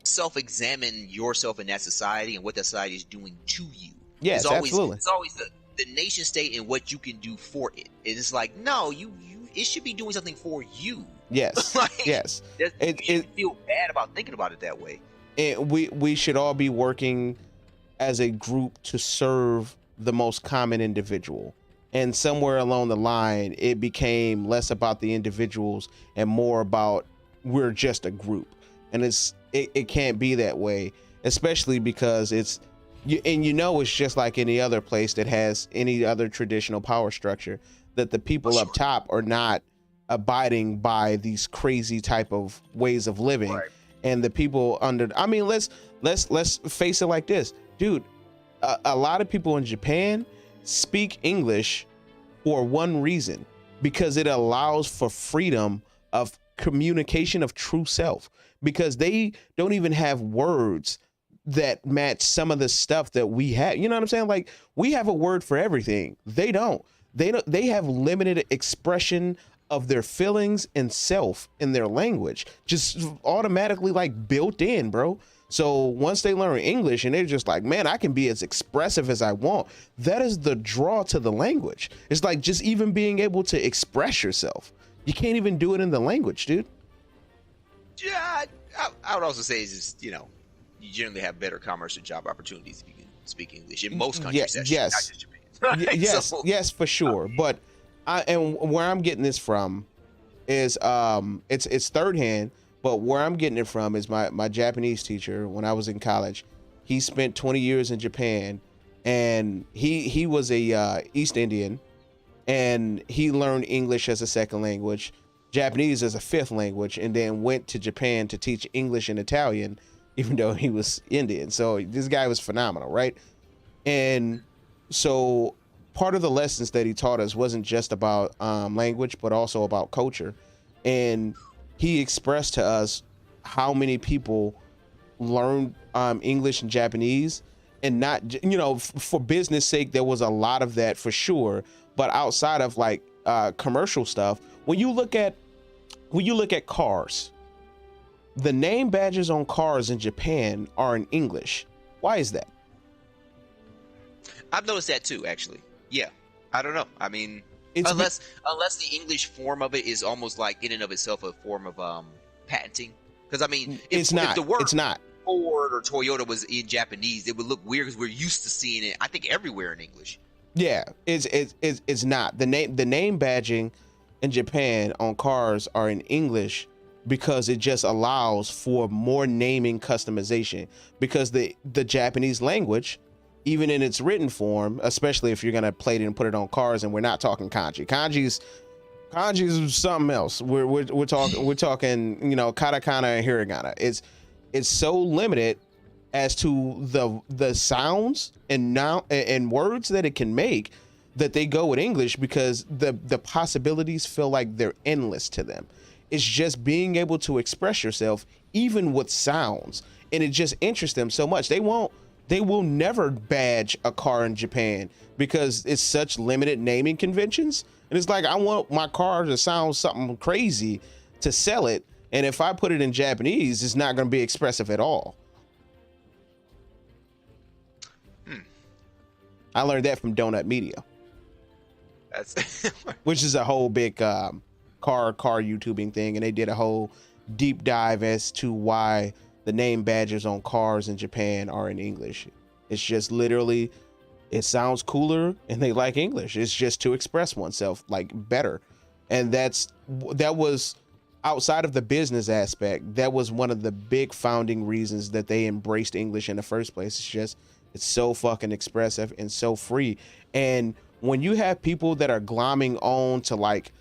self-examine yourself in that society and what that society is doing to you. yes, absolutely. It's always the nation state and what you can do for it. It's like, no, you it should be doing something for you. Yes, Like, yes. you shouldn't feel bad about thinking about it that way. We should all be working as a group to serve the most common individual. And somewhere along the line, it became less about the individuals and more about we're just a group. And it can't be that way, especially because it's just like any other place that has any other traditional power structure, that the people up top are not abiding by these crazy type of ways of living. Right. And the people under, I mean, let's face it like this, dude. A lot of people in Japan speak English for one reason, because it allows for freedom of communication of true self, because they don't even have words that match some of the stuff that we have. You know what I'm saying? Like, we have a word for everything. They don't. They have limited expression of their feelings and self in their language, just automatically like built in, bro. So once they learn English and they're just like, man, I can be as expressive as I want. That is the draw to the language. It's like just even being able to express yourself. You can't even do it in the language, dude. Yeah, I would also say is just, you generally have better commerce and job opportunities if you can speak English in most countries. Yes. Not just Japan. Yes, So- yes, for sure. But where I'm getting this from is it's third hand, but where I'm getting it from is my Japanese teacher when I was in college. He spent 20 years in Japan, and he was a East Indian, and he learned English as a second language, Japanese as a fifth language, and then went to Japan to teach English and Italian, even though he was Indian. So this guy was phenomenal, right? And so part of the lessons that he taught us wasn't just about language, but also about culture. And he expressed to us how many people learned English and Japanese, and not, for business sake, there was a lot of that for sure. But outside of like commercial stuff, when you look at cars, the name badges on cars in Japan are in English. Why is that? I've noticed that too, actually. Yeah, I don't know. I mean, It's unless the English form of it is almost like in and of itself a form of patenting. Because I mean, if the word it's not. Ford or Toyota was in Japanese, it would look weird because we're used to seeing it, I think, everywhere in English. Yeah, it's not. The name badging in Japan on cars are in English because it just allows for more naming customization, because the Japanese language, even in its written form, especially if you're gonna plate it and put it on cars, and we're not talking kanji. Kanji's something else. We're talking katakana and hiragana. It's so limited as to the sounds and words that it can make, that they go with English because the possibilities feel like they're endless to them. It's just being able to express yourself even with sounds, and it just interests them so much. They will never badge a car in Japan because it's such limited naming conventions. And it's like, I want my car to sound something crazy to sell it, and if I put it in Japanese, it's not going to be expressive at all. I learned that from Donut Media, That's which is a whole big car YouTubing thing, and they did a whole deep dive as to why the name badges on cars in Japan are in English. It's just literally, it sounds cooler, and they like English. It's just to express oneself like better, and that was outside of the business aspect. That was one of the big founding reasons that they embraced English in the first place. It's so fucking expressive and so free. And when you have people that are glomming on to like,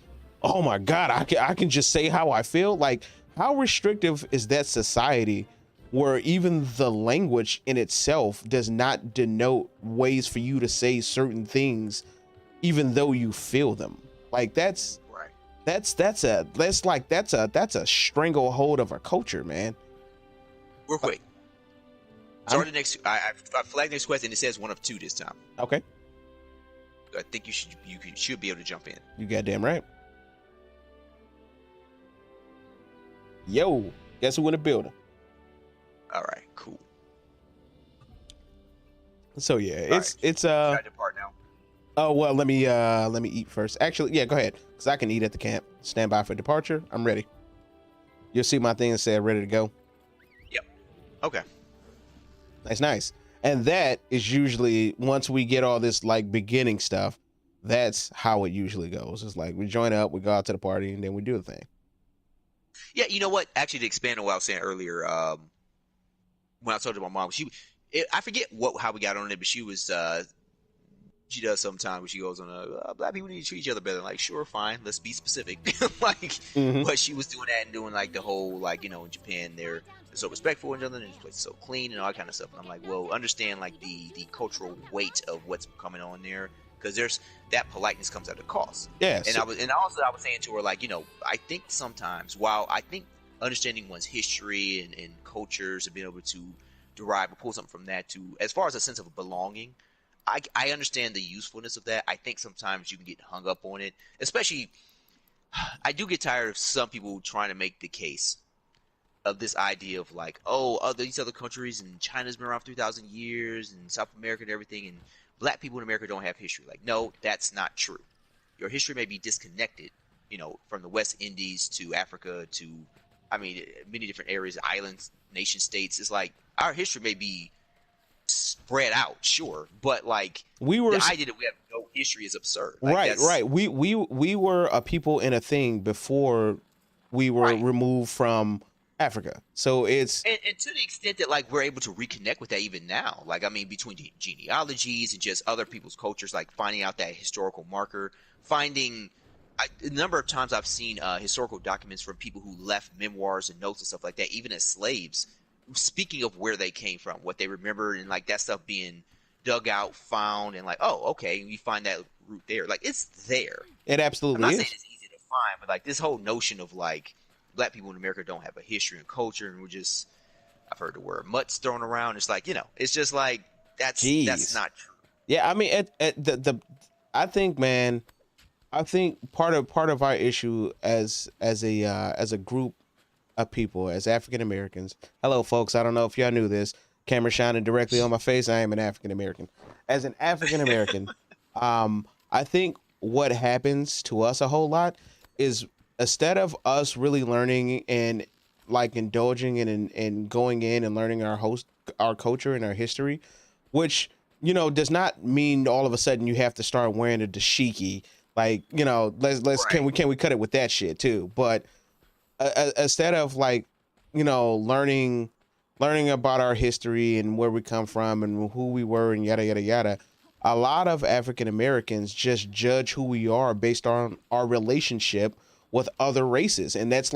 oh my God, I can just say how I feel. Like, how restrictive is that society where even the language in itself does not denote ways for you to say certain things, even though you feel them? Like, that's right. That's a stranglehold of a culture, man. Real quick. Sorry, the next. I flagged next question. It says one of two this time. Okay, I think you should be able to jump in. you goddamn right. Yo, guess who in the building? All right, cool. So yeah, All it's right. it's Should I depart now? oh well, let me eat first. Actually, yeah, go ahead, because I can eat at the camp. Stand by for departure. I'm ready. You'll see my thing and say ready to go. Yep. Okay. Nice. And that is usually, once we get all this like beginning stuff, that's how it usually goes. It's like we join up, we go out to the party, and then we do the thing. Yeah, you know what? Actually, to expand on what I was saying earlier, when I told my mom, I forget how we got on it, but she was, she does sometimes when she goes on black people need to treat each other better. Like, sure, fine, let's be specific. Like, but she was doing that and doing like the whole, like, you know, in Japan, they're so respectful of each other and this place is so clean and all that kind of stuff. And I'm like, well, understand like the cultural weight of what's coming on there, because there's that politeness comes at a cost. Yeah. And I was saying to her, like, you know, I think sometimes, while I think understanding one's history and cultures and being able to derive or pull something from that, to as far as a sense of belonging, I understand the usefulness of that. I think sometimes you can get hung up on it, especially I do get tired of some people trying to make the case of this idea of like, oh, these other countries and China's been around for 3,000 years and South America and everything, and black people in America don't have history. Like, no, that's not true. Your history may be disconnected, you know, from the West Indies to Africa to, I mean, many different areas, islands, nation states. It's like our history may be spread out, sure, but like the idea that we have no history is absurd. Like, right. We were a people in a thing before we were removed from Africa. So it's and to the extent that like we're able to reconnect with that even now. Like, I mean, between genealogies and just other people's cultures, like finding out that historical marker, finding a number of times I've seen historical documents from people who left memoirs and notes and stuff like that, even as slaves, speaking of where they came from, what they remembered, and like that stuff being dug out, found, and like, oh, okay, you find that root there. Like, it's there. It absolutely I'm not is. saying it's easy to find, but like this whole notion of like black people in America don't have a history and culture, and we're just, I've heard the word mutts thrown around. It's like, you know, it's just like that's not true. Yeah, I mean, I think, man, I think part of our issue as a group of people, as African Americans. Hello, folks. I don't know if y'all knew this. Camera shining directly on my face. I am an African American. As an African American, I think what happens to us a whole lot is, instead of us really learning and like indulging in and going in and learning our culture and our history, which, you know, does not mean all of a sudden you have to start wearing a dashiki. Like, you know, can we cut it with that shit too? But instead of like, you know, learning about our history and where we come from and who we were and yada yada yada, a lot of African Americans just judge who we are based on our relationship with other races, and that's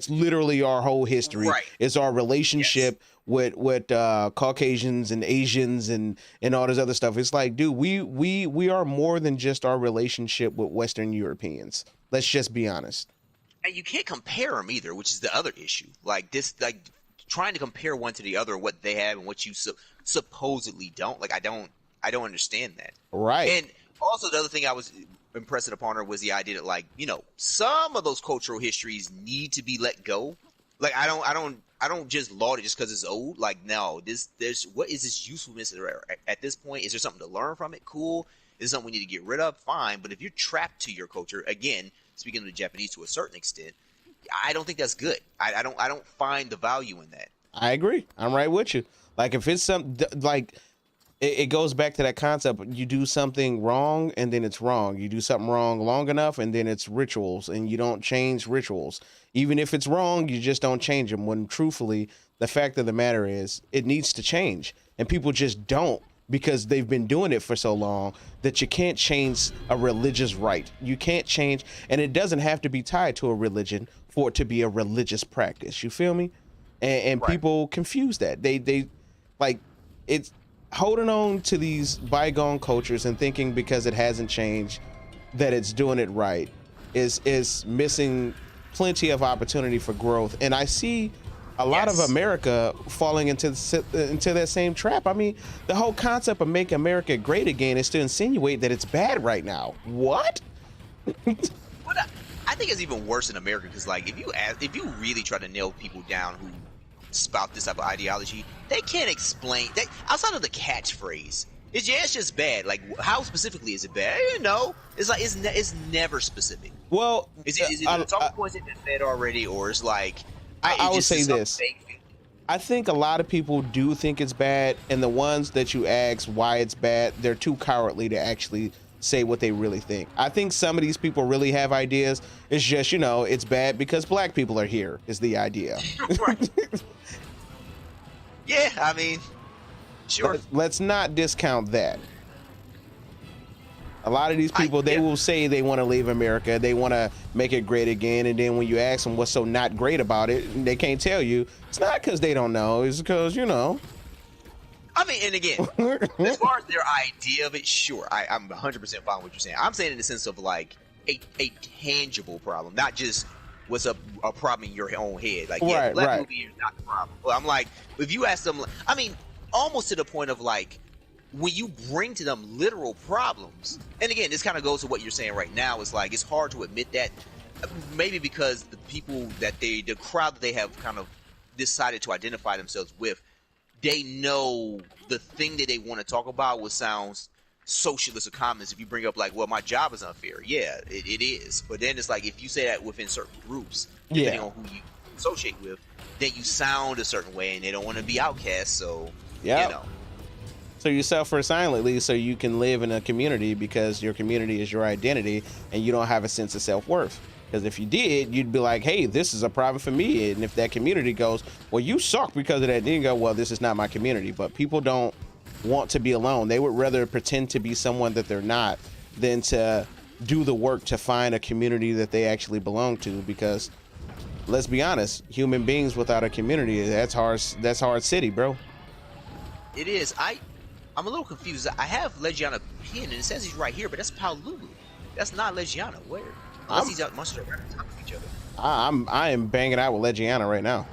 literally our whole history. Is our relationship with Caucasians and Asians and all this other stuff. It's like, dude, we are more than just our relationship with Western Europeans. Let's just be honest. And you can't compare them either, which is the other issue. Like this, like trying to compare one to the other, what they have and what you supposedly don't. Like, I don't understand that. Right. And also the other thing I was impressing upon her was the idea that, like, you know, some of those cultural histories need to be let go. Like, I don't just laud it just because it's old. Like, no, there's what is this usefulness at this point? Is there something to learn from it? Cool. Is it something we need to get rid of? Fine. But if you're trapped to your culture, again, speaking of the Japanese to a certain extent, I don't think that's good. I don't find the value in that. I agree. I'm right with you. Like, if it's like, it goes back to that concept. You do something wrong and then it's wrong. You do something wrong long enough and then it's rituals, and you don't change rituals. Even if it's wrong, you just don't change them. When truthfully, the fact of the matter is it needs to change, and people just don't, because they've been doing it for so long that you can't change a religious rite. You can't change, and it doesn't have to be tied to a religion for it to be a religious practice. You feel me? And people confuse that. They like, it's holding on to these bygone cultures and thinking because it hasn't changed that it's doing it right is missing plenty of opportunity for growth. And I see a lot of America falling into that same trap. I mean, the whole concept of Make America Great Again is to insinuate that it's bad right now. What? But I think it's even worse in America because, like, if you really try to nail people down who spout this type of ideology, they can't explain that outside of the catchphrase. It's just bad. Like, how specifically is it bad? You know, it's like it's never specific. Well, Is it the talking points that been fed already, or it's like I would say some this. fake feeling? I think a lot of people do think it's bad, and the ones that you ask why it's bad, they're too cowardly to actually say what they really think. I think some of these people really have ideas. It's just, you know, it's bad because black people are here is the idea. Right. Yeah, I mean, sure. Let's not discount that. A lot of these people, they will say they want to leave America, they want to make it great again, and then when you ask them what's so not great about it, they can't tell you. It's not because they don't know, it's because, you know. I mean, and again, as far as their idea of it, sure, I'm 100% fine with what you're saying. I'm saying in the sense of like a tangible problem, not just what's a problem in your own head. Like, yeah, black movie is not the problem. But I'm like, if you ask them, I mean, almost to the point of like, when you bring to them literal problems, and again, this kind of goes to what you're saying right now, is like, it's hard to admit that, maybe because the people that the crowd that they have kind of decided to identify themselves with, they know the thing that they want to talk about will sound socialist or communist. If you bring up like, well, my job is unfair. Yeah, it is. But then it's like, if you say that within certain groups, depending on who you associate with, then you sound a certain way and they don't want to be outcast. So, you know. So you suffer silently so you can live in a community because your community is your identity and you don't have a sense of self-worth. Because if you did, you'd be like, hey, this is a problem for me. And if that community goes, well, you suck because of that, then you go, well, this is not my community. But people don't want to be alone. They would rather pretend to be someone that they're not than to do the work to find a community that they actually belong to. Because let's be honest, human beings without a community, that's hard city, bro. It is. I'm a little confused. I have Legiana pinned, and it says he's right here, but that's Paolulu. That's not Legiana. Where? Unless he's out, must have right on top of each other. I am banging out with Legiana right now.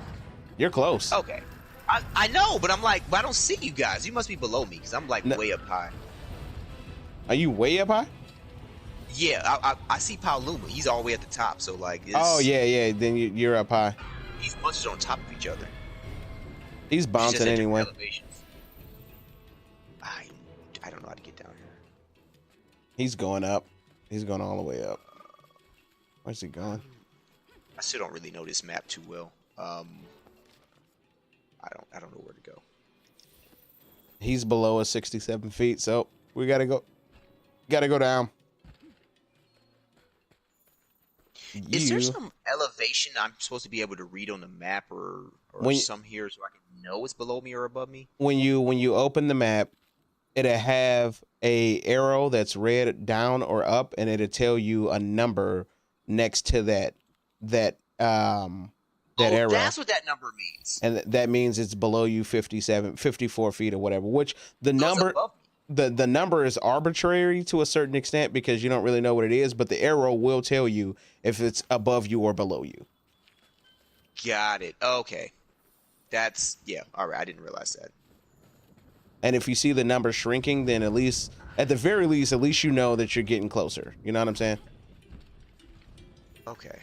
You're close. Okay. I know, but I'm like, but I don't see you guys. You must be below me, because I'm like way up high. Are you way up high? Yeah, I see Paolulu. He's all the way at the top, so like. Oh yeah. Then you're up high. These bunches are on top of each other. He's bouncing anyway. I don't know how to get down here. He's going up. He's going all the way up. Where's he going? I still don't really know this map too well. I don't know where to go. He's below us 67 feet, so we gotta go down. Is there some elevation I'm supposed to be able to read on the map, or some here so I can know it's below me or above me? When you open the map, it'll have a arrow that's red down or up, and it'll tell you a number next to that arrow. That's what that number means. And that means it's below you 54 feet or whatever, which the number is arbitrary to a certain extent because you don't really know what it is, but the arrow will tell you if it's above you or below you. Got it. Okay. That's, all right. I didn't realize that. And if you see the number shrinking, then at the very least, you know that you're getting closer. You know what I'm saying? Okay.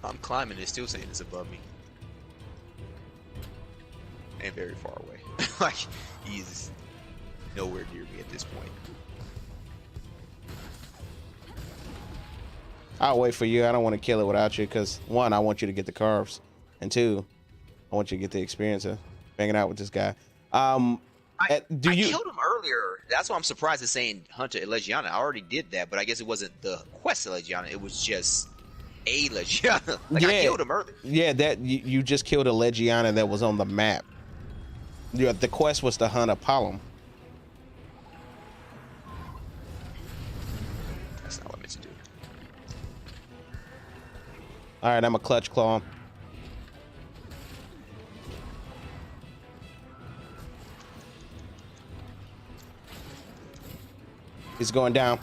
I'm climbing, it's still saying it's above me. And very far away. Like, he's nowhere near me at this point. I'll wait for you. I don't want to kill it without you because, one, I want you to get the carbs. And two, I want you to get the experience of hanging out with this guy. I killed him earlier. That's why I'm surprised it's saying Hunter Legiana. I already did that, but I guess it wasn't the quest of Legiana. It was just a Legiana. I killed him earlier. Yeah, that you just killed a Legiana that was on the map. Yeah, the quest was to hunt Apollo. That's not what I meant to do. All right, I'm a clutch claw. He's going down.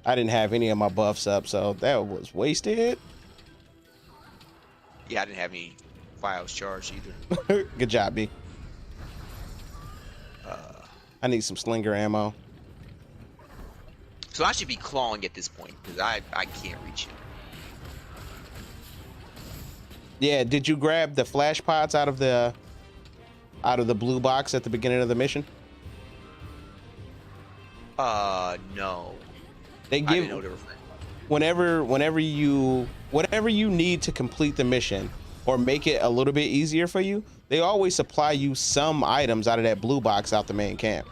I didn't have any of my buffs up, so that was wasted. Yeah, I didn't have any files charged either. Good job, B. Uh, I need some slinger ammo. so I should be clawing at this point because I can't reach it. Yeah, did you grab the flash pods out of the blue box at the beginning of the mission? No. They I give didn't know they were flash. whenever you need to complete the mission or make it a little bit easier for you, they always supply you some items out of that blue box out the main camp.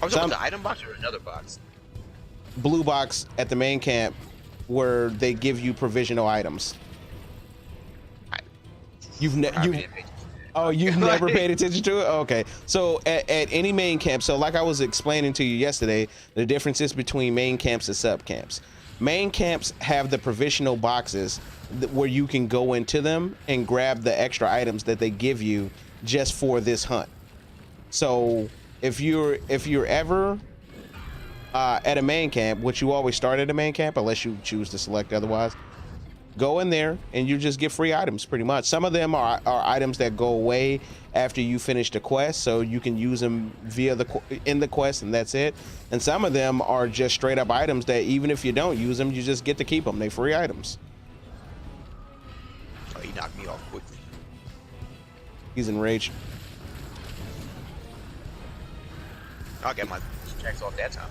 I was talking about the item box or another box. Blue box at the main camp where they give you provisional items. You've never paid attention to it? Okay. So at any main camp, so like I was explaining to you yesterday, the differences between main camps and sub camps. Main camps have the provisional boxes where you can go into them and grab the extra items that they give you just for this hunt. So if you're ever at a main camp, which you always start at a main camp unless you choose to select otherwise, go in there and you just get free items pretty much. Some of them are items that go away after you finish the quest, so you can use them in the quest and that's it. And some of them are just straight up items that even if you don't use them, you just get to keep them. They're free items. Oh, he knocked me off quickly. He's enraged. I'll get my checks off that time.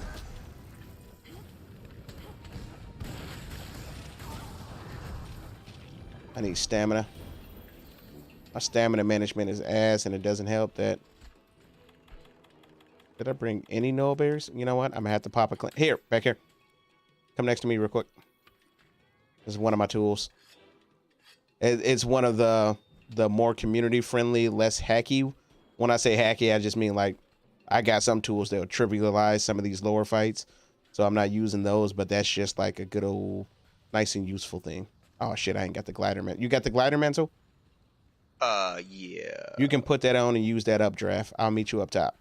I need stamina. My stamina management is ass, and it doesn't help that. Did I bring any Noah berries? You know what? I'm gonna have to pop a here, back here. Come next to me real quick. This is one of my tools. It's one of the more community friendly, less hacky. When I say hacky, I just mean like I got some tools that will trivialize some of these lower fights, so I'm not using those. But that's just like a good old, nice and useful thing. Oh shit, I ain't got the glider man. You got the glider mantle? Yeah. You can put that on and use that updraft. I'll meet you up top.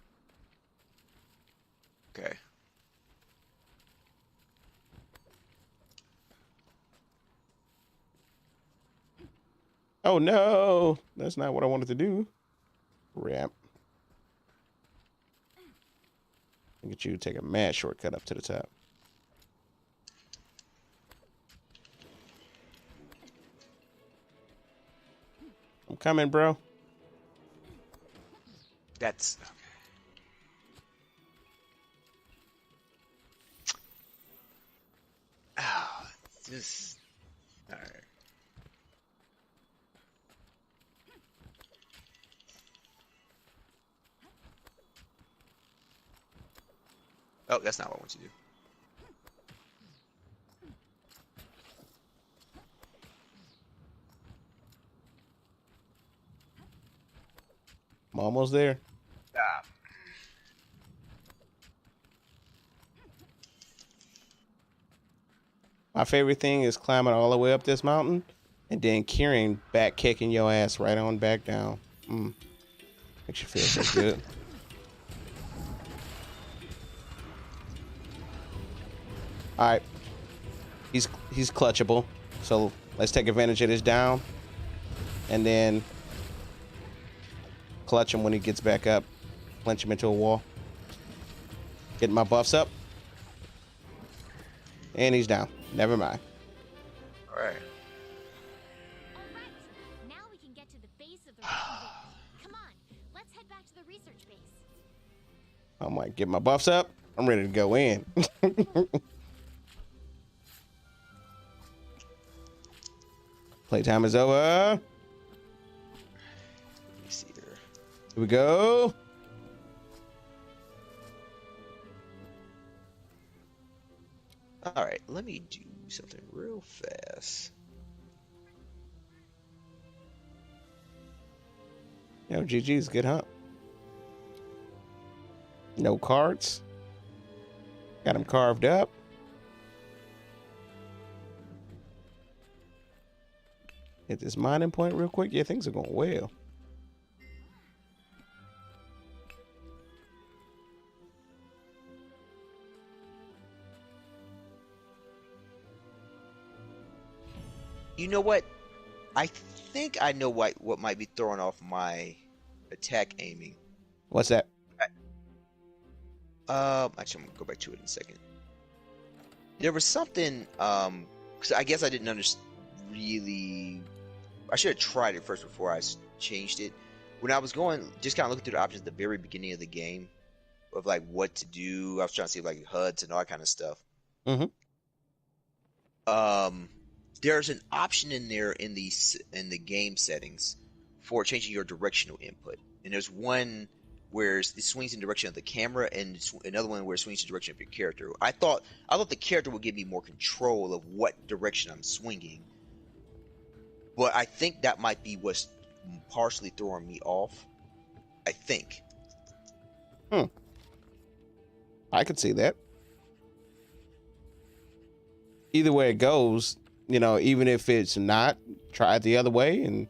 Okay. Oh no, that's not what I wanted to do. Ramp. Look at you take a mad shortcut up to the top. I'm coming, bro. That's okay. Oh, this. All right. Oh, that's not what I want to do. I'm almost there. Ah. My favorite thing is climbing all the way up this mountain and then Kieran back kicking your ass right on back down. Makes you feel so good. All right, he's clutchable, so let's take advantage of this down, and then clutch him when he gets back up, clinch him into a wall. Getting my buffs up, and he's down. Never mind. All right. All right. Now we can get to the base of the reservoir. Come on, let's head back to the research base. I'm like, get my buffs up. I'm ready to go in. Playtime is over. Let me see here. Here we go. All right, let me do something real fast. Yo, GG's, good hunt. No cards. Got them carved up. Hit this mining point real quick. Yeah, things are going well. You know what? I think I know what might be throwing off my attack aiming. What's that? Actually, I'm gonna go back to it in a second. There was something. Because I guess I didn't understand really. I should have tried it first before I changed it. When I was going, just kind of looking through the options at the very beginning of the game, of like what to do. I was trying to see like HUDs and all that kind of stuff. Mm-hmm. There's an option in there in the game settings for changing your directional input, and there's one where it swings in the direction of the camera, and another one where it swings in the direction of your character. I thought the character would give me more control of what direction I'm swinging, but I think that might be what's partially throwing me off. I think. I could see that. Either way it goes, even if it's not, try it the other way and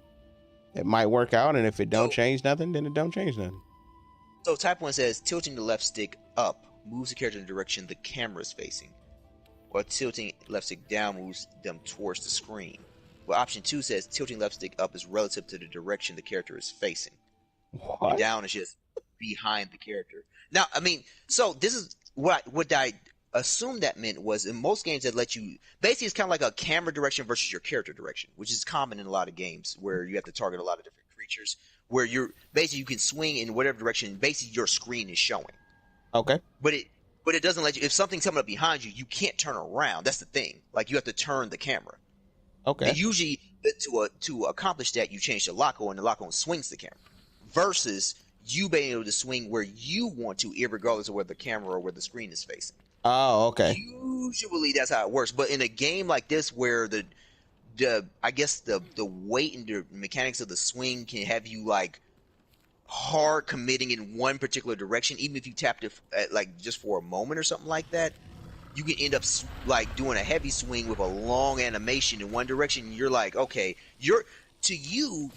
it might work out. And if it don't change nothing, then it don't change nothing. So type 1 says tilting the left stick up moves the character in the direction the camera is facing, while tilting left stick down moves them towards the screen. Well, option 2 says tilting left stick up is relative to the direction the character is facing. What? And down is just behind the character. Now, I mean, so this is what I assumed that meant was in most games that let you basically it's kind of like a camera direction versus your character direction, which is common in a lot of games where you have to target a lot of different creatures, where you're basically you can swing in whatever direction basically your screen is showing. Okay. But it doesn't let you if something's coming up behind you, you can't turn around. That's the thing. Like you have to turn the camera. Okay. And usually to accomplish that, you change the lock on, and the lock on swings the camera. Versus you being able to swing where you want to, regardless of where the camera or where the screen is facing. Oh, okay. Usually that's how it works. But in a game like this, where the I guess the weight and the mechanics of the swing can have you like hard committing in one particular direction, even if you tapped it like just for a moment or something like that, you can end up like doing a heavy swing with a long animation in one direction. And you're like, okay, you're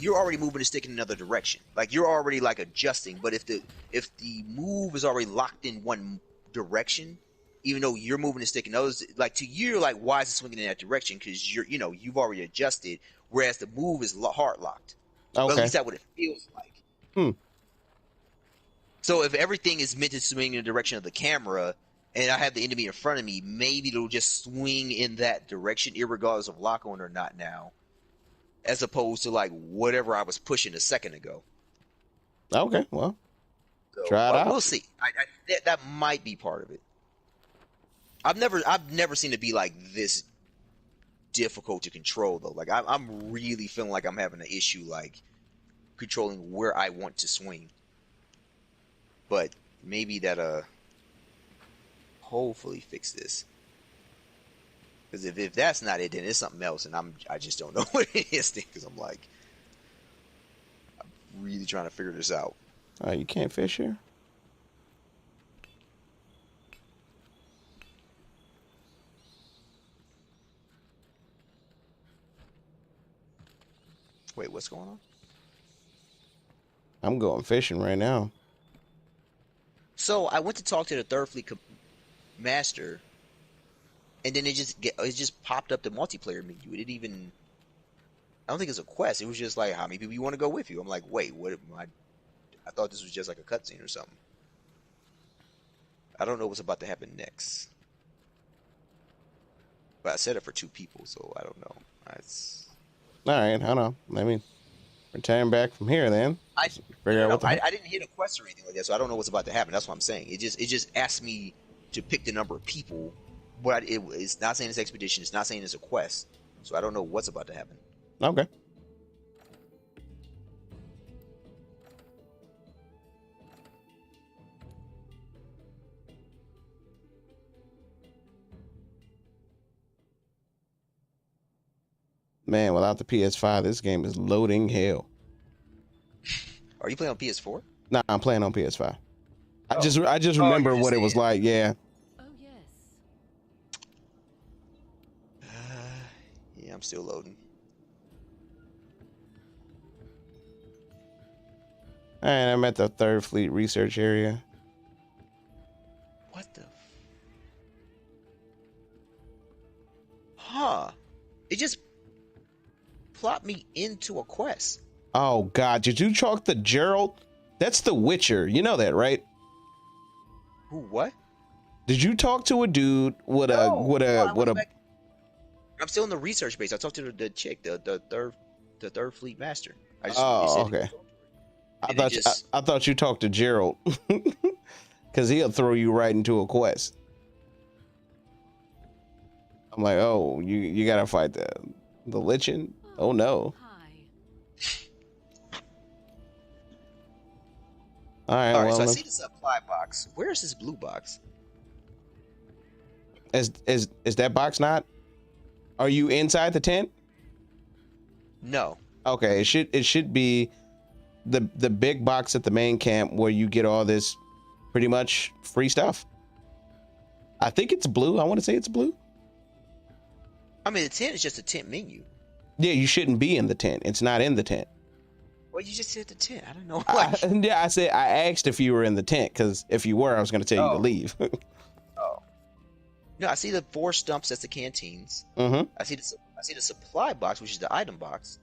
already moving the stick in another direction. Like you're already like adjusting. But if the move is already locked in one direction, even though you're moving the stick in others, like to you, like why is it swinging in that direction? Because you've already adjusted. Whereas the move is hard locked. Okay. But at least that's what it feels like. Hmm. So if everything is meant to swing in the direction of the camera, and I have the enemy in front of me, maybe it'll just swing in that direction, irregardless of lock on or not now, as opposed to like whatever I was pushing a second ago. Okay, well, So, try it out. We'll see. That might be part of it. I've never seen it be like this difficult to control though. Like I'm really feeling like I'm having an issue like controlling where I want to swing. But maybe that hopefully fix this. Because if that's not it, then it's something else, and I just don't know what it is. Because I'm really trying to figure this out. You can't fish here. Wait, what's going on? I'm going fishing right now. So I went to talk to the Third Fleet Master, and then it just popped up the multiplayer menu. It didn't even. I don't think it's a quest. It was just like, how many people you want to go with you? I'm like, wait, what? I thought this was just like a cutscene or something. I don't know what's about to happen next. But I set it for 2 people, so I don't know. All right, hold on. Let me return back from here then. I didn't hit a quest or anything like that, so I don't know what's about to happen. That's what I'm saying. It just asked me to pick the number of people, but it's not saying it's expedition. It's not saying it's a quest, so I don't know what's about to happen. Okay. Man, without the PS5, this game is loading hell. Are you playing on PS4? Nah, I'm playing on PS5. Oh. I just remember what it was like. Yeah. Oh yes. Yeah, I'm still loading. All right, I'm at the Third Fleet research area. What the? Huh? It just plot me into a quest. Oh God, did you talk to Gerald? That's the Witcher. You know that, right? Who? What? Did you talk to a dude with a? I'm still in the research base. I talked to the chick, the third fleet master. I just Oh, okay. I thought you talked to Gerald, because he'll throw you right into a quest. I'm like, oh, you gotta fight the Lichen. Oh no. All right. All right. Well, So I see the supply box. Where is this blue box? is that box not? Are you inside the tent? No. Okay, it should be the big box at the main camp where you get all this pretty much free stuff. I think it's blue. I want to say it's blue. I mean, the tent is just a tent menu. Yeah, you shouldn't be in the tent. It's not in the tent. Well, you just said the tent. I don't know. Yeah, I asked if you were in the tent, because if you were, I was going to tell you to leave. Oh. No, I see the 4 stumps. That's the canteens. Mm-hmm. I see the supply box, which is the item box.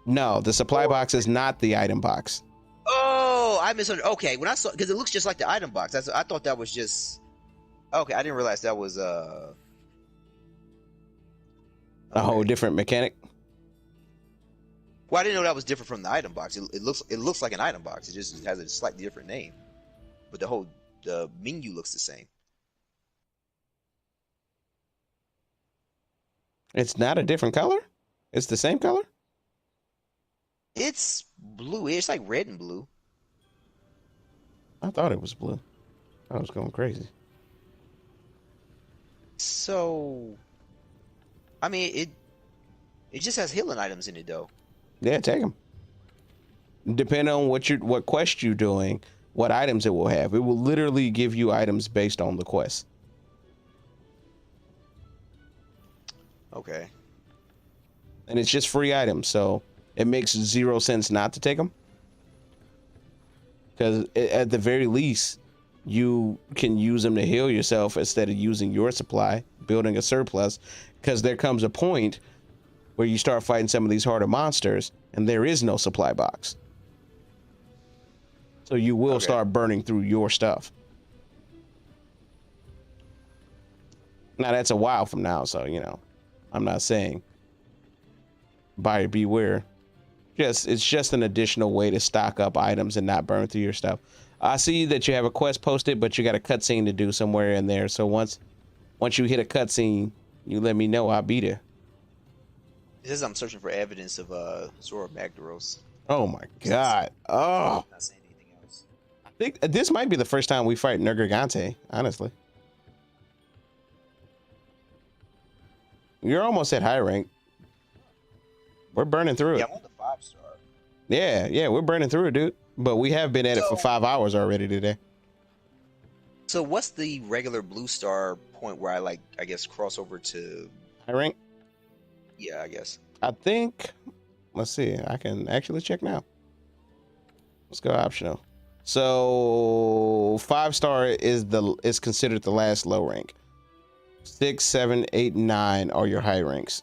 No, the supply box is not the item box. Oh, I misunderstood. Okay, when I saw, because it looks just like the item box. I thought that was just. Okay, I didn't realize that was a whole different mechanic. Well, I didn't know that was different from the item box. It looks like an item box. It just has a slightly different name, but the menu looks the same. It's not a different color. It's the same color. It's blue. It's like red and blue. I thought it was blue. I was going crazy. So, I mean, it just has healing items in it, though. Yeah, take them. Depending on what quest you're doing, what items it will have. It will literally give you items based on the quest. Okay. And it's just free items, so it makes 0 sense not to take them. Because at the very least, you can use them to heal yourself instead of using your supply, building a surplus. Because there comes a point where you start fighting some of these harder monsters, and there is no supply box. So you will start burning through your stuff. Now, that's a while from now, so, I'm not saying buyer beware. It's just an additional way to stock up items and not burn through your stuff. I see that you have a quest posted, but you got a cutscene to do somewhere in there. So once you hit a cutscene, you let me know. I'll be there. It says I'm searching for evidence of Zora Magdaros. Oh my God! Oh, I'm not saying anything else. I think this might be the first time we fight Nergigante. Honestly, you're almost at high rank. We're burning through it. Yeah, I'm on the 5-star. Yeah, we're burning through it, dude. But we have been at it for 5 hours already today. So what's the regular blue star point where I guess cross over to high rank? Yeah, I guess. I think. Let's see. I can actually check now. Let's go optional. So 5-star is considered the last low rank. 6, 7, 8, 9 are your high ranks.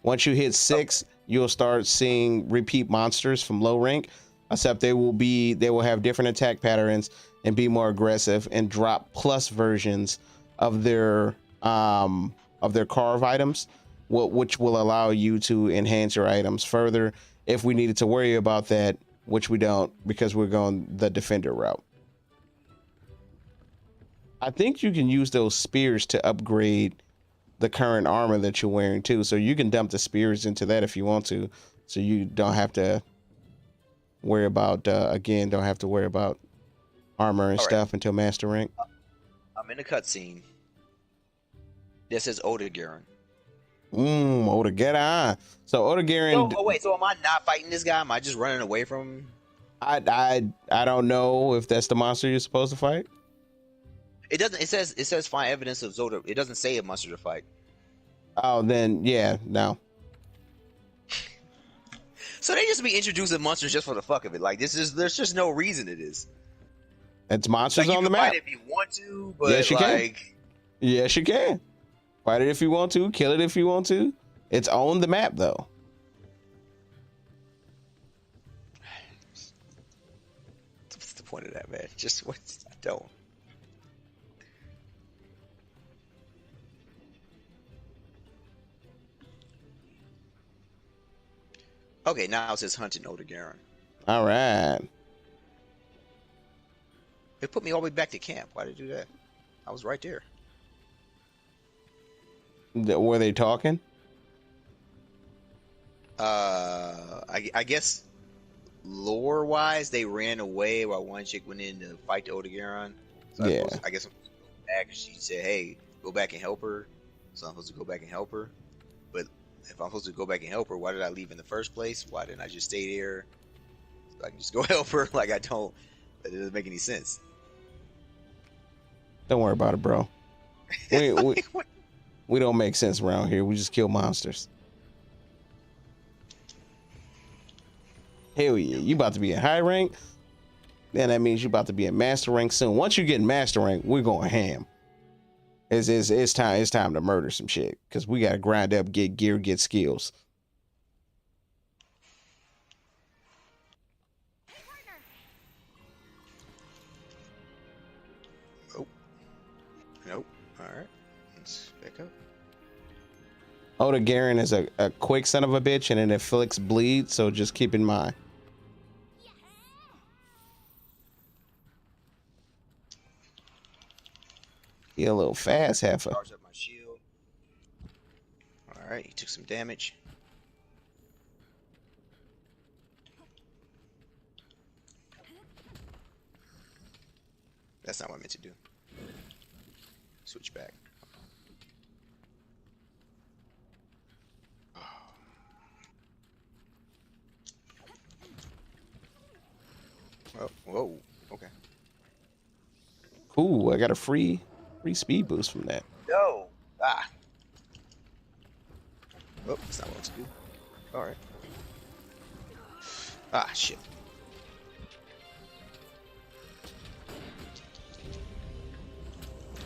Once you hit 6, you'll start seeing repeat monsters from low rank, except they will have different attack patterns and be more aggressive and drop plus versions of their carve items, which will allow you to enhance your items further if we needed to worry about that, which we don't because we're going the defender route. I think you can use those spears to upgrade the current armor that you're wearing too, so you can dump the spears into that if you want to, so you don't have to worry about don't have to worry about armor and stuff until master rank. I'm in a cutscene. That says Odegarin. Odegarin. So Odegarin. So am I not fighting this guy? Am I just running away from him? I don't know if that's the monster you're supposed to fight. It doesn't. It says find evidence of Zoda. It doesn't say a monster to fight. Oh, then yeah, no. So they just be introducing monsters just for the fuck of it. Like there's just no reason it is. It's monsters like, on the map. Fight it if you want to, but yes, you can. Yes, you can. Fight it if you want to. Kill it if you want to. It's on the map though. What's the point of that, man? Just what? I don't. Okay, now it says hunting Odegaron. All right. It put me all the way back to camp. Why did it do that? I was right there. Were they talking? I guess lore-wise, they ran away while one chick went in to fight the Odegaron. So Yeah. I guess I'm supposed to go back. She said, "Hey, go back and help her." So I'm supposed to go back and help her. But if I'm supposed to go back and help her, why did I leave in the first place? Why didn't I just stay there? So I can just go help her. Like I don't. That doesn't make any sense. Don't worry about it, bro. We don't make sense around here. We just kill monsters. Hell yeah, you about to be in high rank? Then that means you about to be in master rank soon. Once you get in master rank, we're going ham. It's time to murder some shit because we gotta grind up, get gear, get skills. Nope. All right. Let's back up. Odegaron is a quick son of a bitch and it inflicts bleed, so just keep in mind. He a little fast, heifer. Charge up my shield. All right, he took some damage. That's not what I meant to do. Switch back. Oh, whoa. Okay. Ooh, I got a free speed boost from that. No. Ah. Oh, that's not what I want to do. All right. Ah, shit.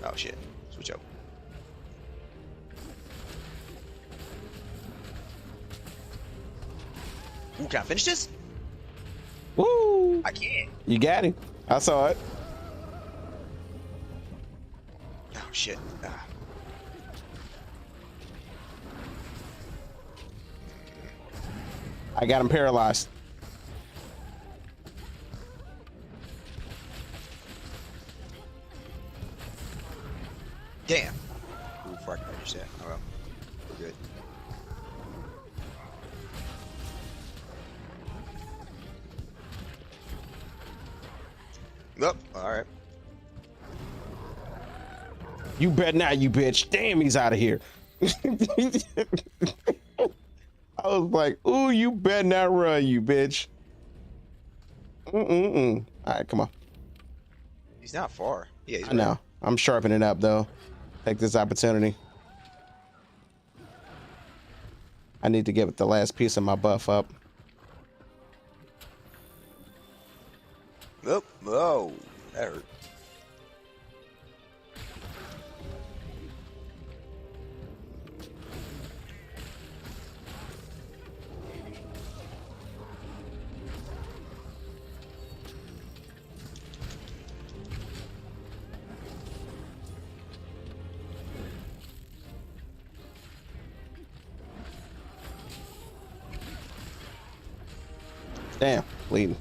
Oh, shit. Switch up. Ooh, can I finish this? Woo! I can't. You got him. I saw it. Oh, shit. Ah. I got him paralyzed. Damn. Ooh, before I can finish that. Oh, well. We're good. Nope. All right. You bet not, you bitch. Damn, he's out of here. I was like, ooh, you bet not run, you bitch. All right, come on. He's not far. Yeah, he's I know. I'm sharpening up, though. Take this opportunity. I need to get the last piece of my buff up. Oh, oh, that hurt. Damn, bleeding.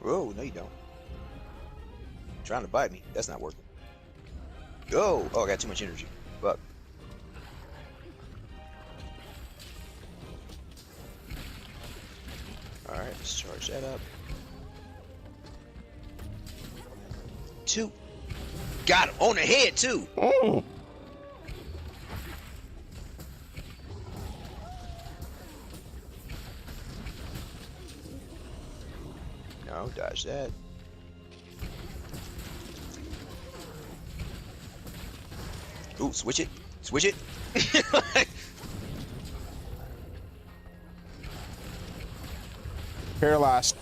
Whoa, no you don't. Trying to bite me. That's not working. Go! Oh, I got too much energy. Fuck. Alright, let's charge that up. 2. Got him! On the head, too! Mm. No, dodge that. Ooh, switch it. Switch it. Paralyzed.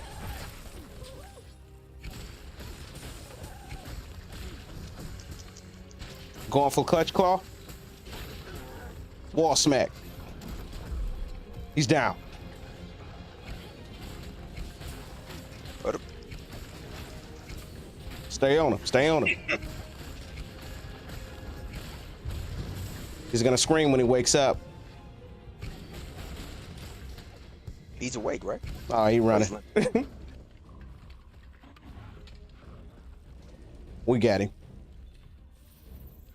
Going for clutch claw. Wall smack. He's down. What a- Stay on him. Stay on him. He's gonna scream when he wakes up. He's awake, right? Oh, he running. We got him.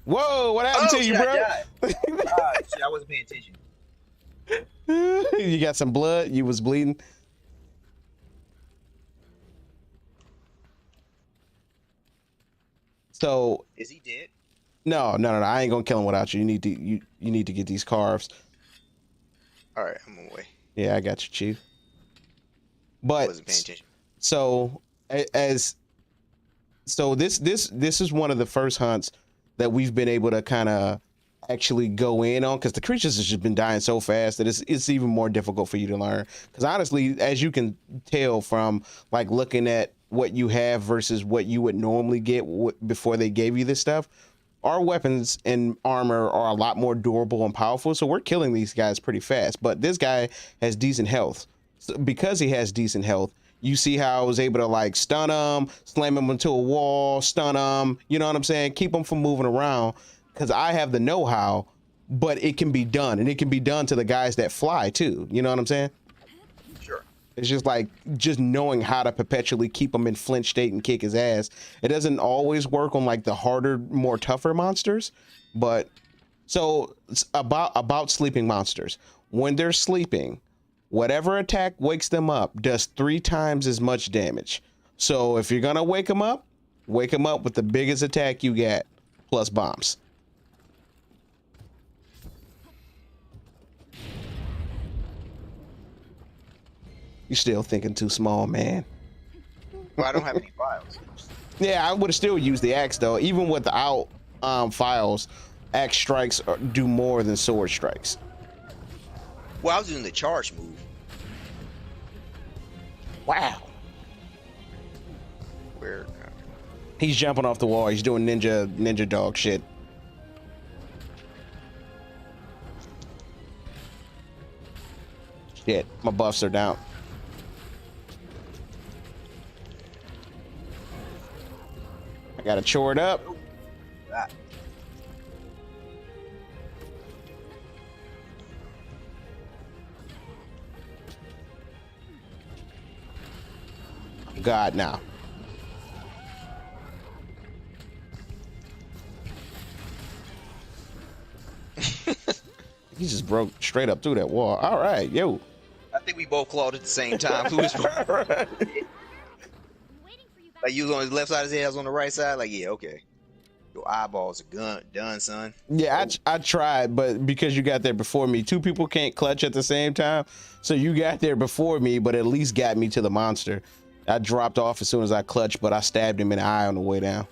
Whoa, what happened to you, bro? Shit, I wasn't paying attention. You got some blood? You was bleeding? So Is he dead? no. I ain't gonna kill him without you. You need to get these carves. All right, I'm on the way. Yeah, I got you, Chief. I But wasn't paying attention. so this is one of the first hunts that we've been able to kind of actually go in on, because the creatures have just been dying so fast that it's even more difficult for you to learn. Because honestly, as you can tell from like looking at what you have versus what you would normally get before they gave you this stuff, our weapons and armor are a lot more durable and powerful, so we're killing these guys pretty fast. But this guy has decent health. So because he has decent health, you see how I was able to like stun him, slam him into a wall, stun him, you know what I'm saying? Keep him from moving around, because I have the know-how, but it can be done. And it can be done to the guys that fly too. You know what I'm saying? Sure. It's just like just knowing how to perpetually keep him in flinch state and kick his ass. It doesn't always work on like the harder, more tougher monsters, but so it's about sleeping monsters. When they're sleeping, whatever attack wakes them up does 3 times as much damage. So if you're gonna wake them up with the biggest attack you got plus bombs. You're still thinking too small, man. Well, I don't have any files. Yeah, I would have still used the axe though. Even without files, axe strikes do more than sword strikes. Well, I was doing the charge move. Wow. Where? He's jumping off the wall. He's doing ninja dog shit. Shit, my buffs are down. I gotta chore it up. Ah. God, now. He just broke straight up through that wall. All right, yo. I think we both clawed at the same time. Who was Right. I'm waiting for you back. like you was on his left side of his head, I was on the right side. Like, yeah, okay. Your eyeballs are done, son. Yeah, I tried, but because you got there before me, 2 people can't clutch at the same time. So you got there before me, but at least got me to the monster. I dropped off as soon as I clutched, but I stabbed him in the eye on the way down.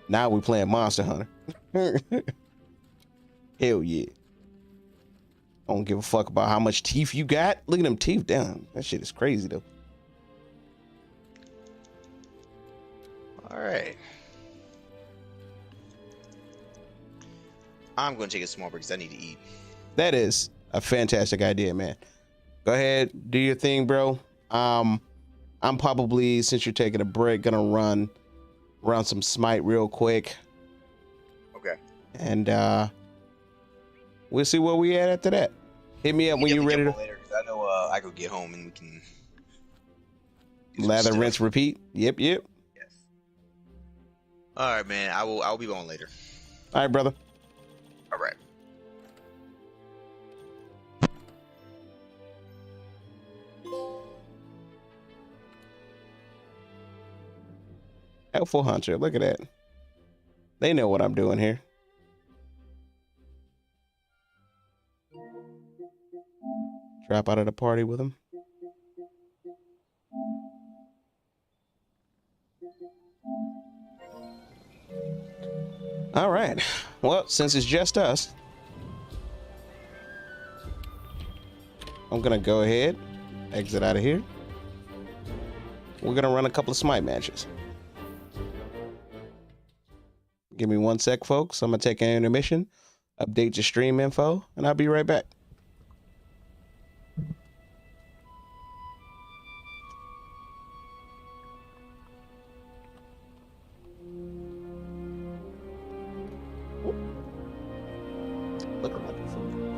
Now we playing Monster Hunter. Hell yeah. I don't give a fuck about how much teeth you got. Look at them teeth down. That shit is crazy though. All right. I'm going to take a small break because I need to eat. That is a fantastic idea, man. Go ahead, do your thing, bro. I'm probably, since you're taking a break, gonna run some smite real quick, Okay. and we'll see where we at after that. Hit me up when you're ready to Later, 'cause I know I go get home and we can do some lather, stuff. rinse, repeat. Yep. Yes. All right, man. I'll be on later. All right, brother. All right. Helpful Hunter. Look at that. They know what I'm doing here. Drop out of the party with him. All right. Well, since it's just us, I'm gonna go ahead, exit out of here. We're gonna run a couple of smite matches. Give me 1 sec, folks. I'm gonna take an intermission, update your stream info, and I'll be right back. Look at my phone.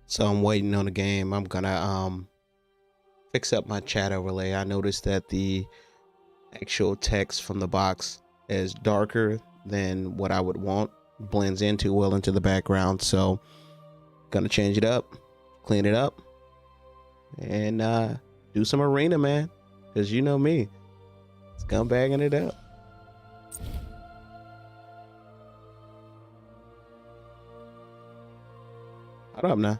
So I'm waiting on the game. I'm gonna fix up my chat overlay. I noticed that the actual text from the box is darker than what I would want. Blends in too well into the background. So gonna change it up, clean it up, and do some arena, man. Cause you know me, scumbagging it up. Hold up now.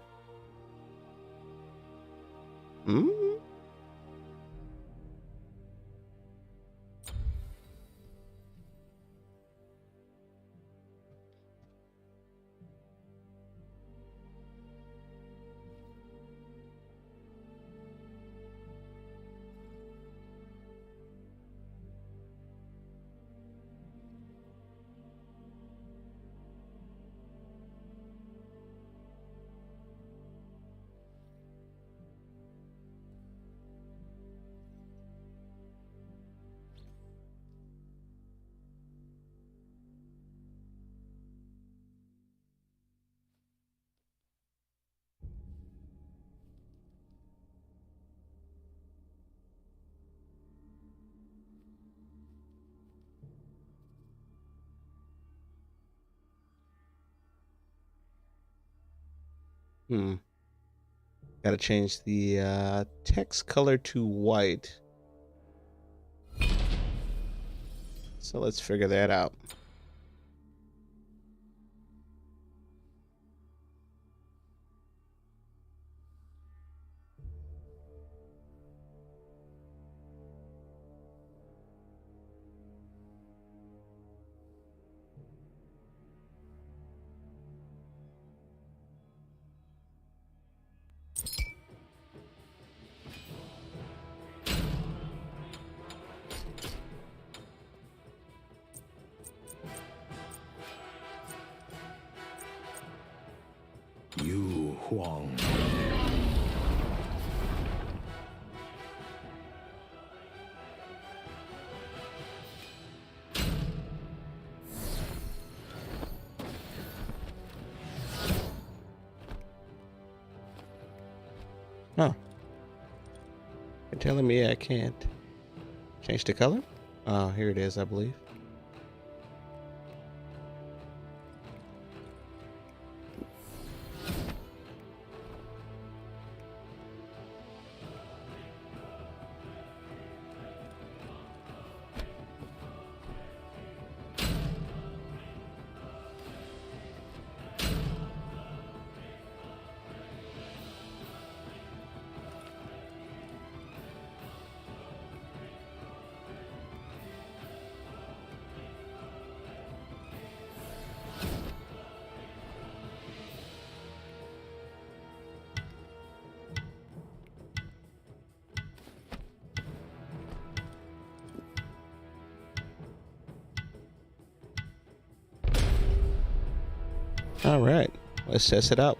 Gotta change the text color to white. So let's figure that out. Yu Huang. Huh. You're telling me I can't change the color? Oh, here it is, I believe. All right, let's test it out.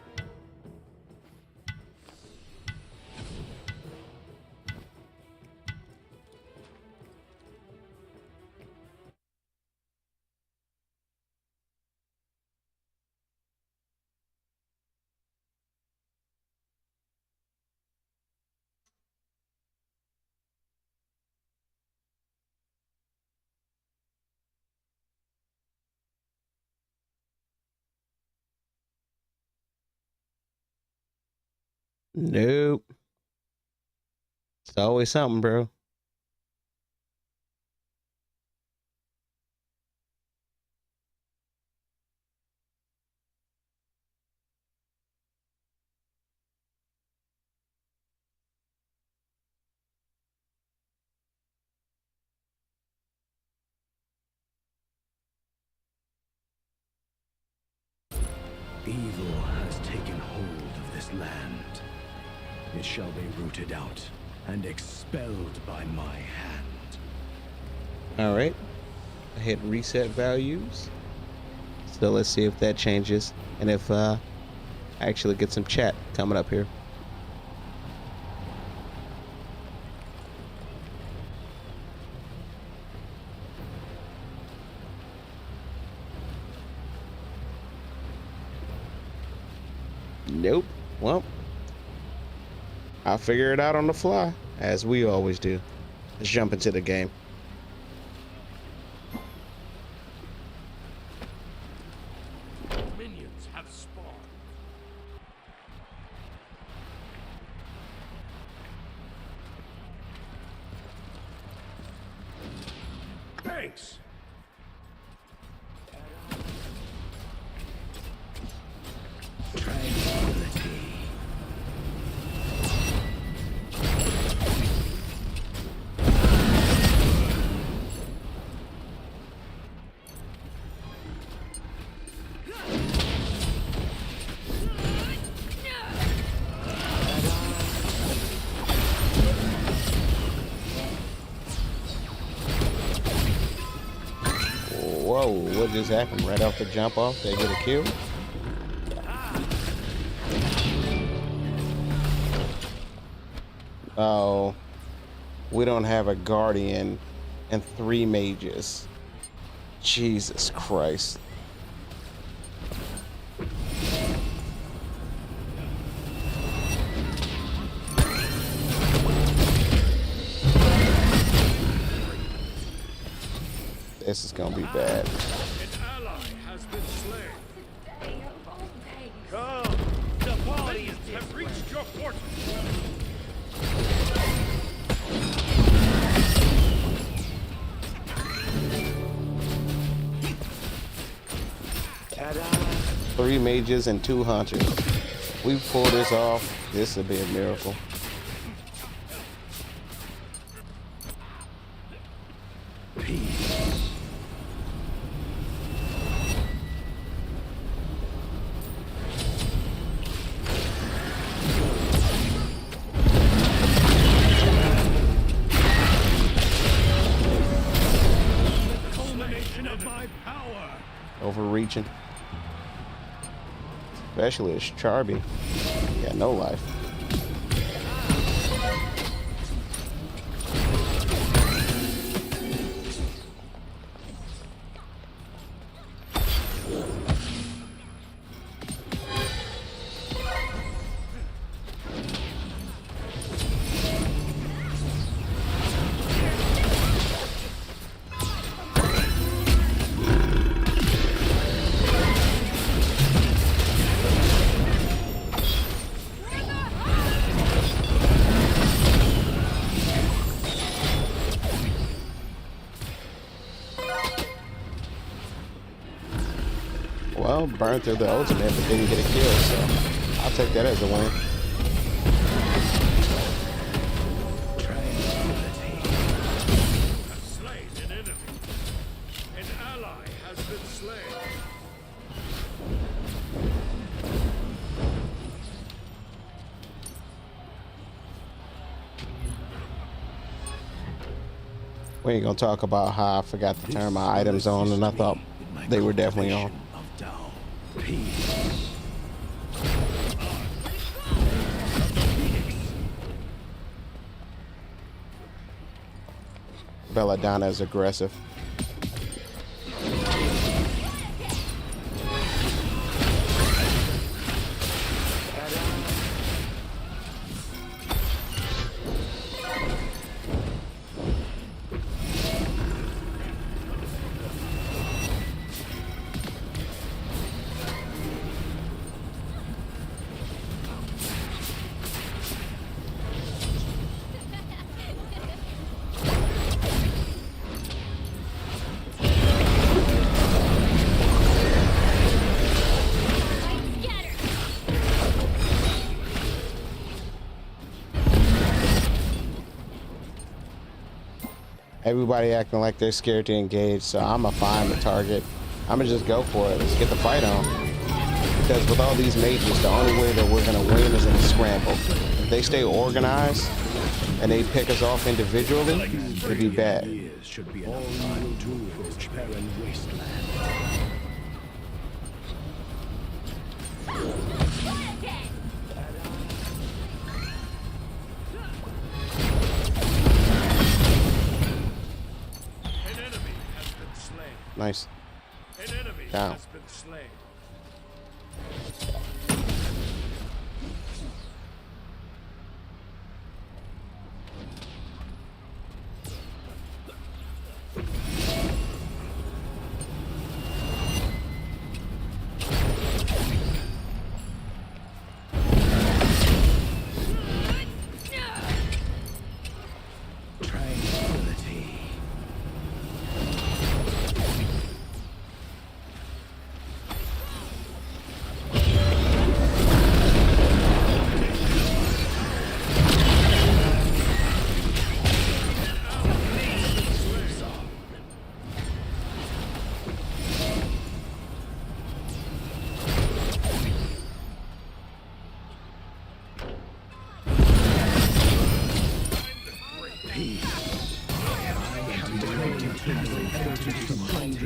Nope. It's always something, bro. Evil has taken hold of this land. It shall be rooted out and expelled by my hand. All right. I hit reset values. So let's see if that changes and if I actually get some chat coming up here. Nope. Well, I'll figure it out on the fly, as we always do. Let's jump into the game. Minions have spawned. Thanks. Tranquility. Whoa, what just happened? Right off the jump off, they get a kill? Oh, we don't have a guardian and 3 mages. Jesus Christ. This is gonna be bad. An ally has been slain. Come, the party have reached your fortress. Ta-da! 3 mages and 2 hunters. We pull this off, this will be a miracle. Peace. Culmination of my power. Overreaching. Especially as Charby. Got no life. Well, burned through the ultimate, but didn't get a kill, so I'll take that as a win. Has slain an enemy. An ally has been slain. We ain't gonna talk about how I forgot to turn my items on, and I thought they were definitely on. Of Tao. Peace. Belladonna is aggressive. Everybody acting like they're scared to engage, so I'ma find the target. I'ma just go for it. Let's get the fight on. Because with all these mages, the only way that we're gonna win is in a scramble. If they stay organized and they pick us off individually, it'd be bad. Years should be enough time to approach barren wasteland. An enemy has been slain. Nice. An enemy Down. has been slain.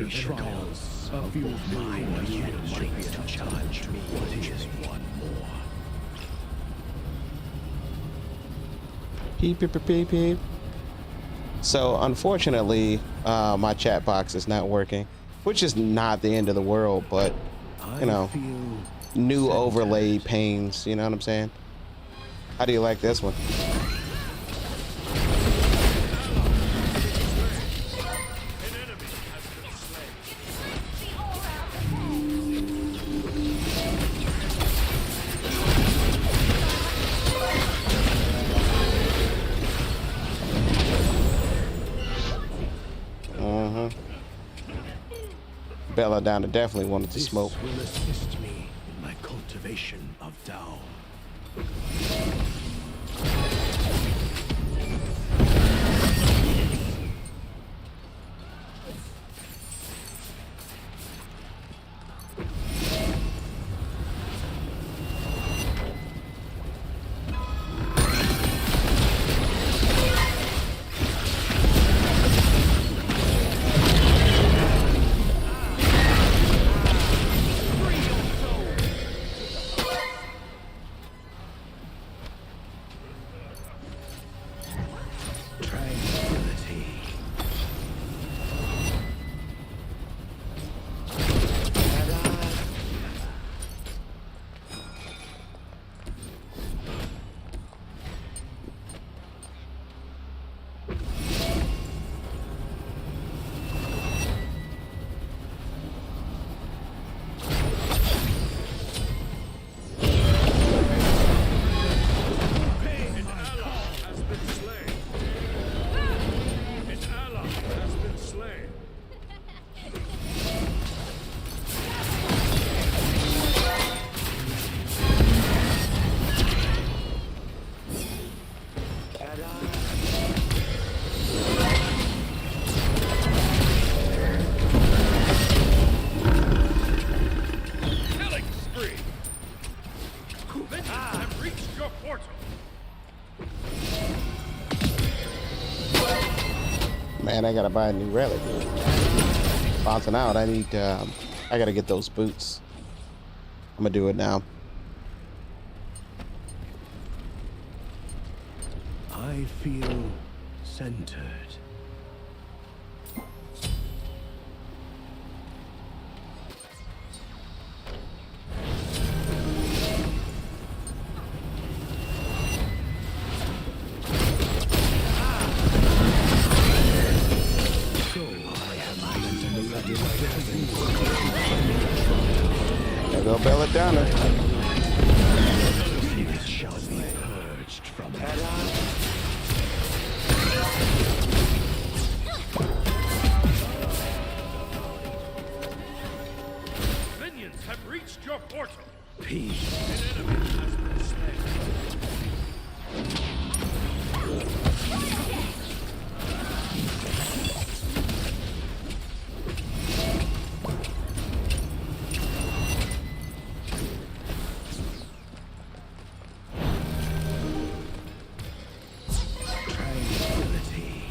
After trials of my might to challenge me, what is one more? Peep, peep, peep, peep, peep. So unfortunately, my chat box is not working, which is not the end of the world, but you know, new overlay pains, you know what I'm saying? How do you like this one? Belladonna definitely wanted to smoke. This will assist me in my cultivation of Tao. Man, I gotta buy a new relic. Bouncing out, I need I gotta get those boots. I'm gonna do it now. I feel centered. There go Belladonna. It shall be purged from Minions have reached your portal. peace. An enemy has been slain. Tranquility.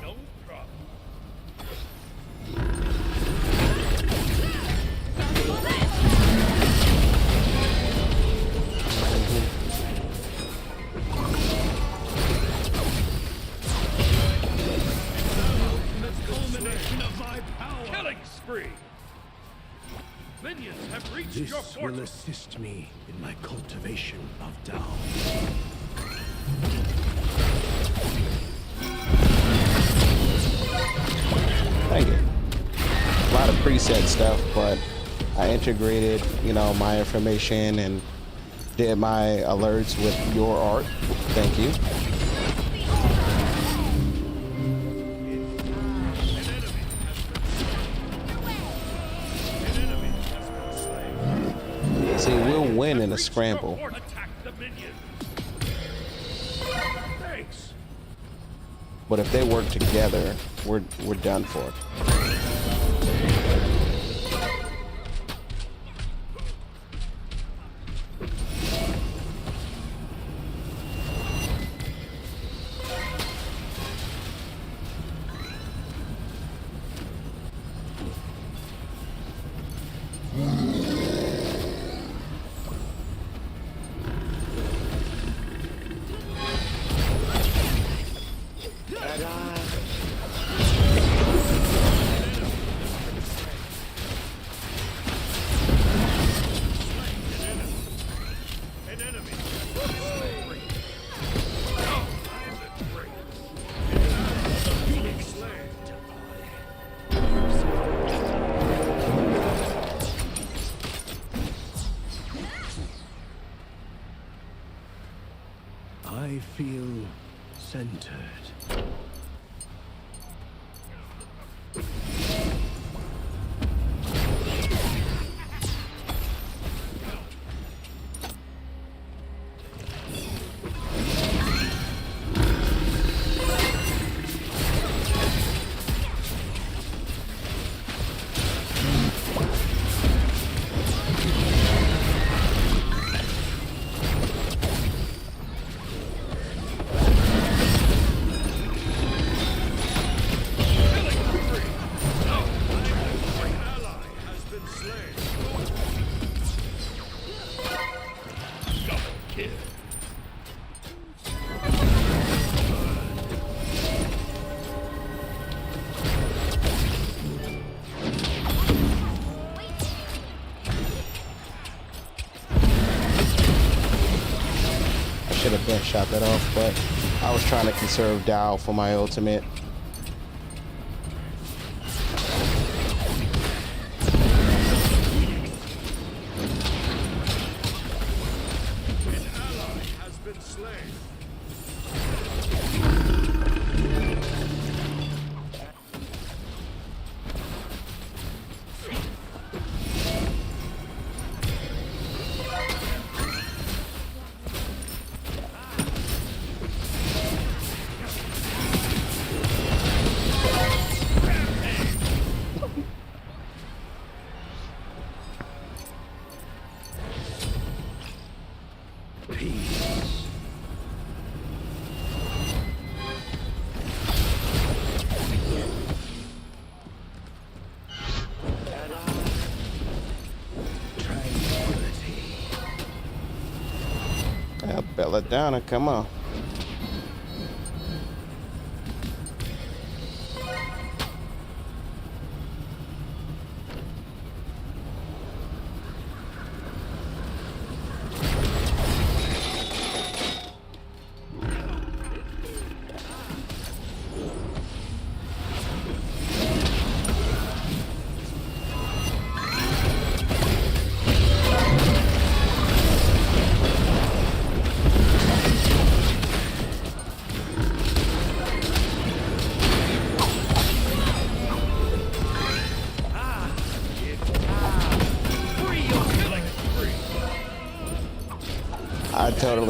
No problem. The culmination of my power. Killing spree. Minions have reached your This will portal. assist me in my cultivation of Tao. Thank you. A lot of preset stuff, but I integrated, you know, my information and did my alerts with your art. Thank you. See, we'll win in a scramble. Attack the minions. Thanks. But if they work together, we're done for. enemy has been slain. The Phoenix slain. I feel centered. Should have been shot that off, but I was trying to conserve Dow for my ultimate. Has been slain. Peace. Tranquility. Yeah, Belladonna, come on.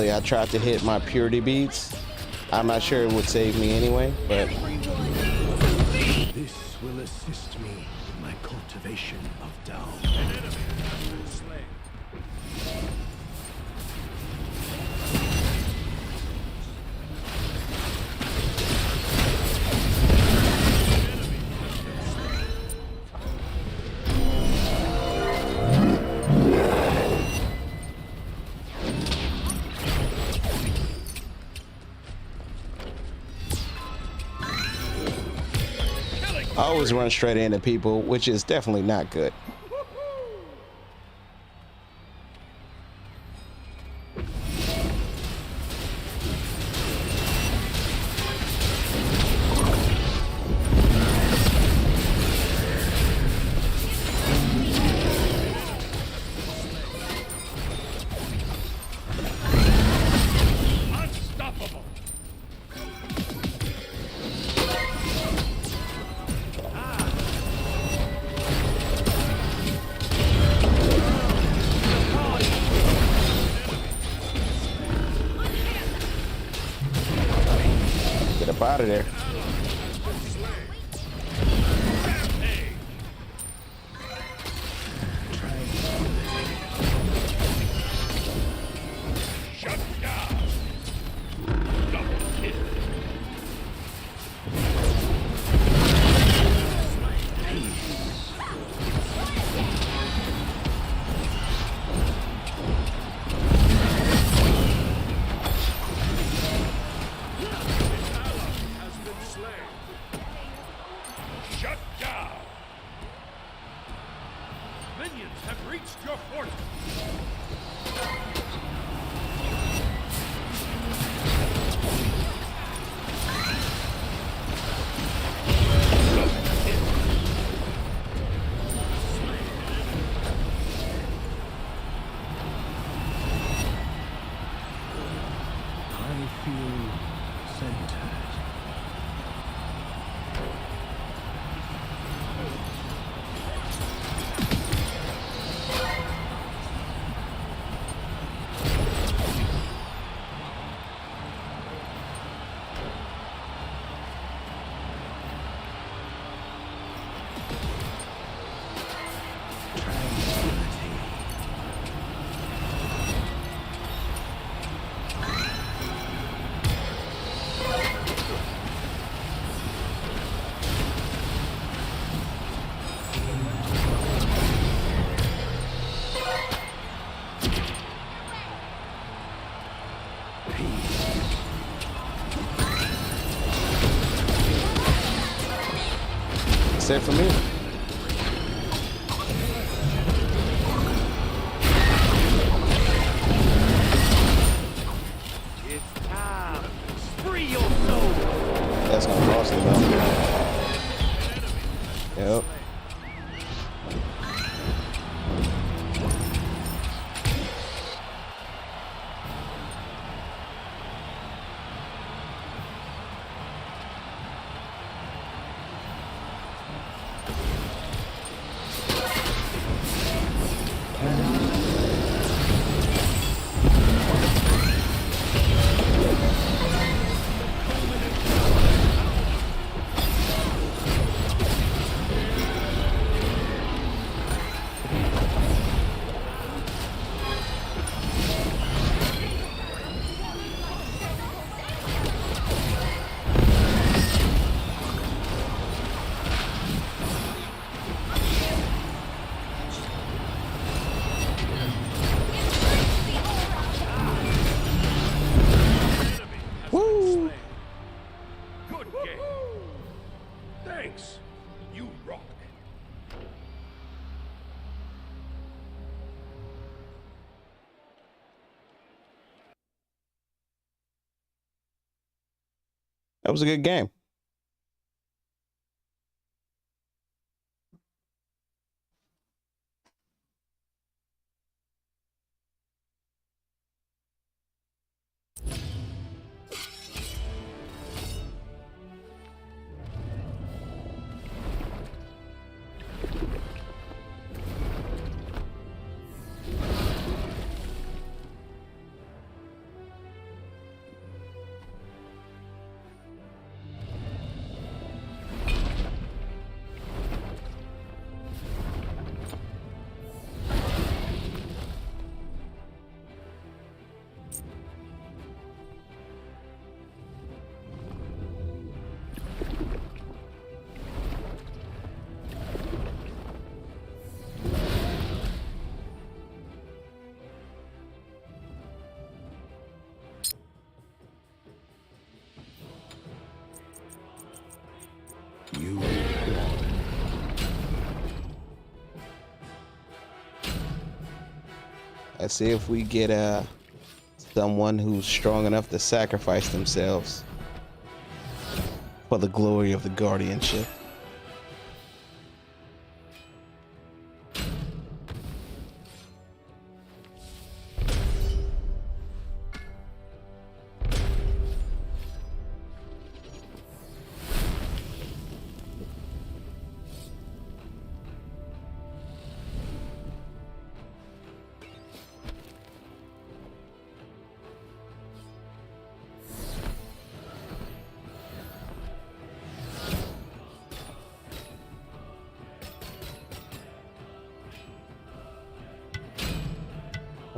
I tried to hit my purity beads. I'm not sure it would save me anyway, but This will assist me in my cultivation of Tao. An enemy has been slain. I always run straight into people, which is definitely not good. Unstoppable. Get up out of there. Shut down. Double kill. Has been That's it for me. It's time. Free your soul. That's gonna cost me though. Yep. Woo! Good game. Thanks. You rock. That was a good game. You Let's see if we get someone who's strong enough to sacrifice themselves for the glory of the guardianship.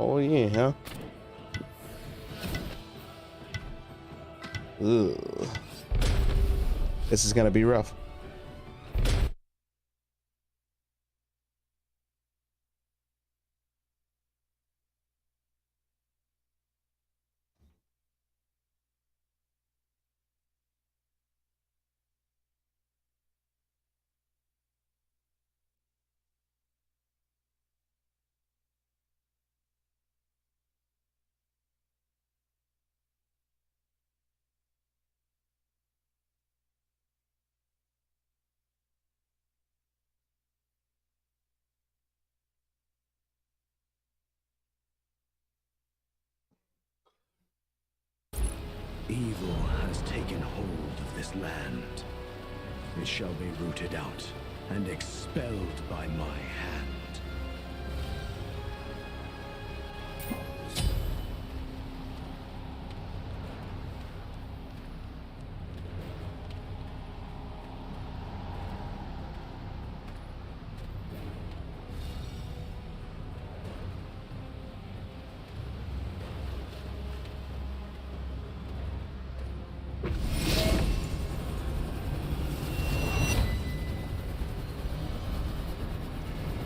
Oh yeah, huh? Ugh. This is gonna be rough. Evil has taken hold of this land. It shall be rooted out and expelled by my hand.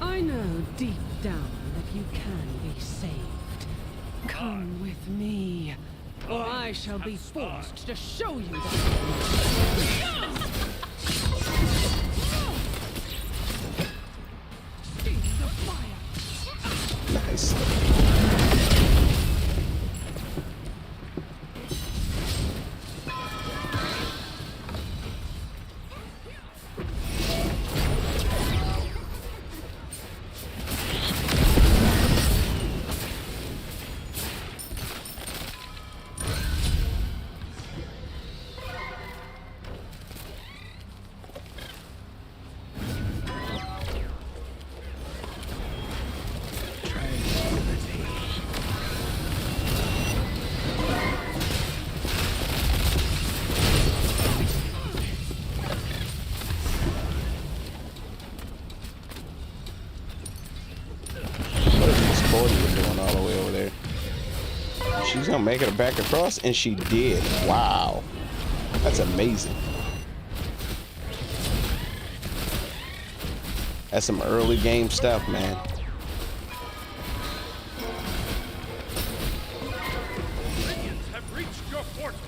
I know deep down that you can be saved. Come with me, or I shall be forced to show you that. gonna make it back across, and she did. Wow, that's amazing. That's some early game stuff, man. Minions have reached your portal.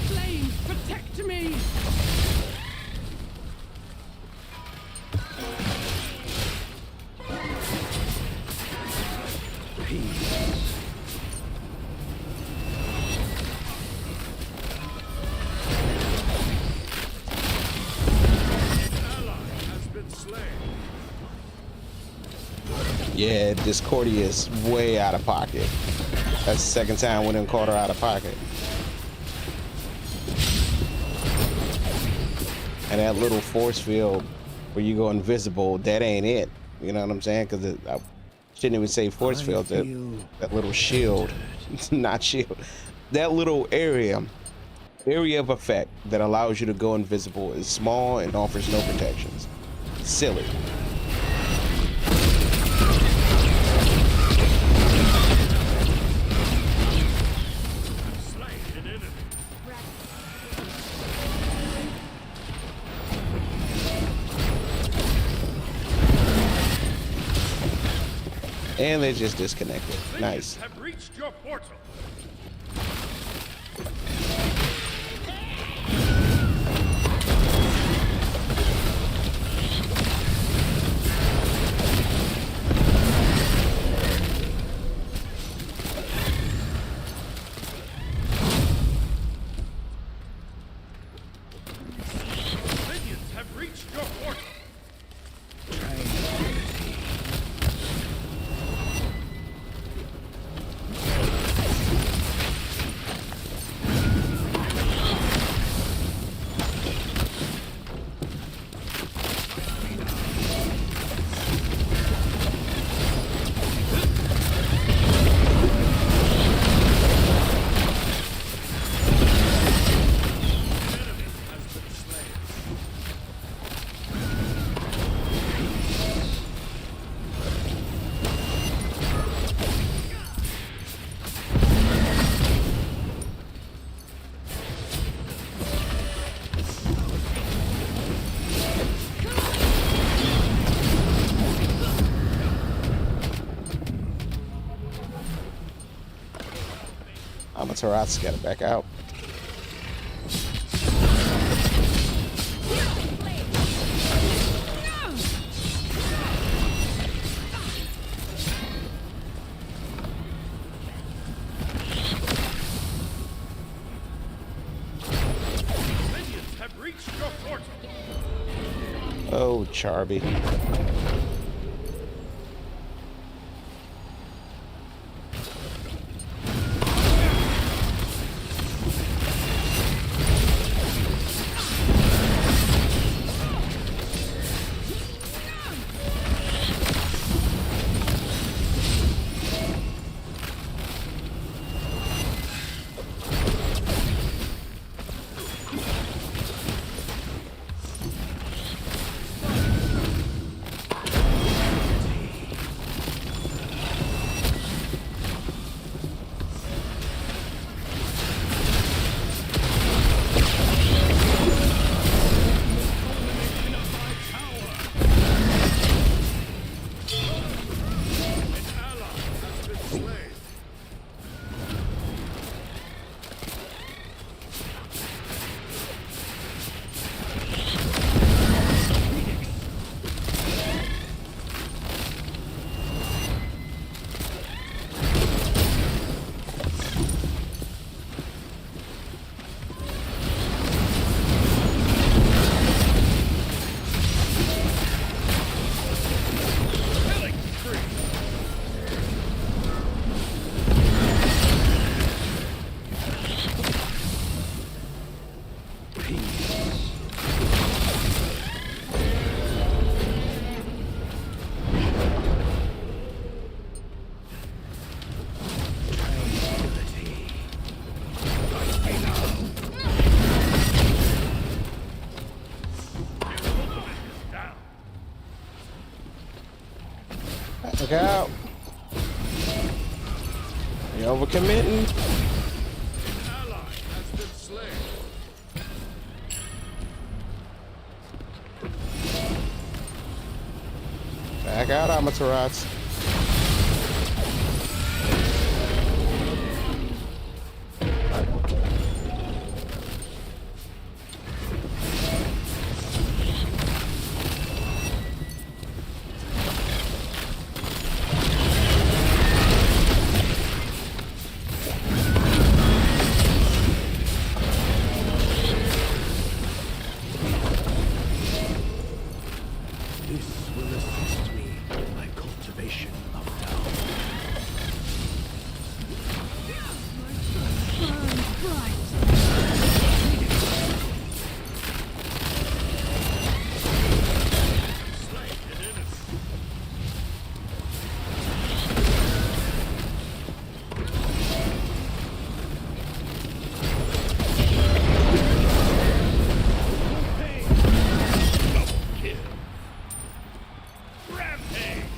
Flames, protect me! Has been slain. Yeah, Discordia is way out of pocket. That's the second time we done caught her out of pocket. And that little force field where you go invisible, that ain't it. You know what I'm saying? Because I shouldn't even say force field. That little shield, not shield. That little area of effect that allows you to go invisible is small and offers no protections. Silly. Slain an enemy. And they just disconnected. Nice. Minions have reached your portal. Minions have reached your portal. Enemy has been slain. Amaterasu got it back out. Minions have reached your portal. Oh, Charby. Look out. You overcommitting. Ally has been slain. Back out, Amaterasu. This will assist me in my cultivation of Tao. Burns bright. Slain an enemy. Double kill. Rampage.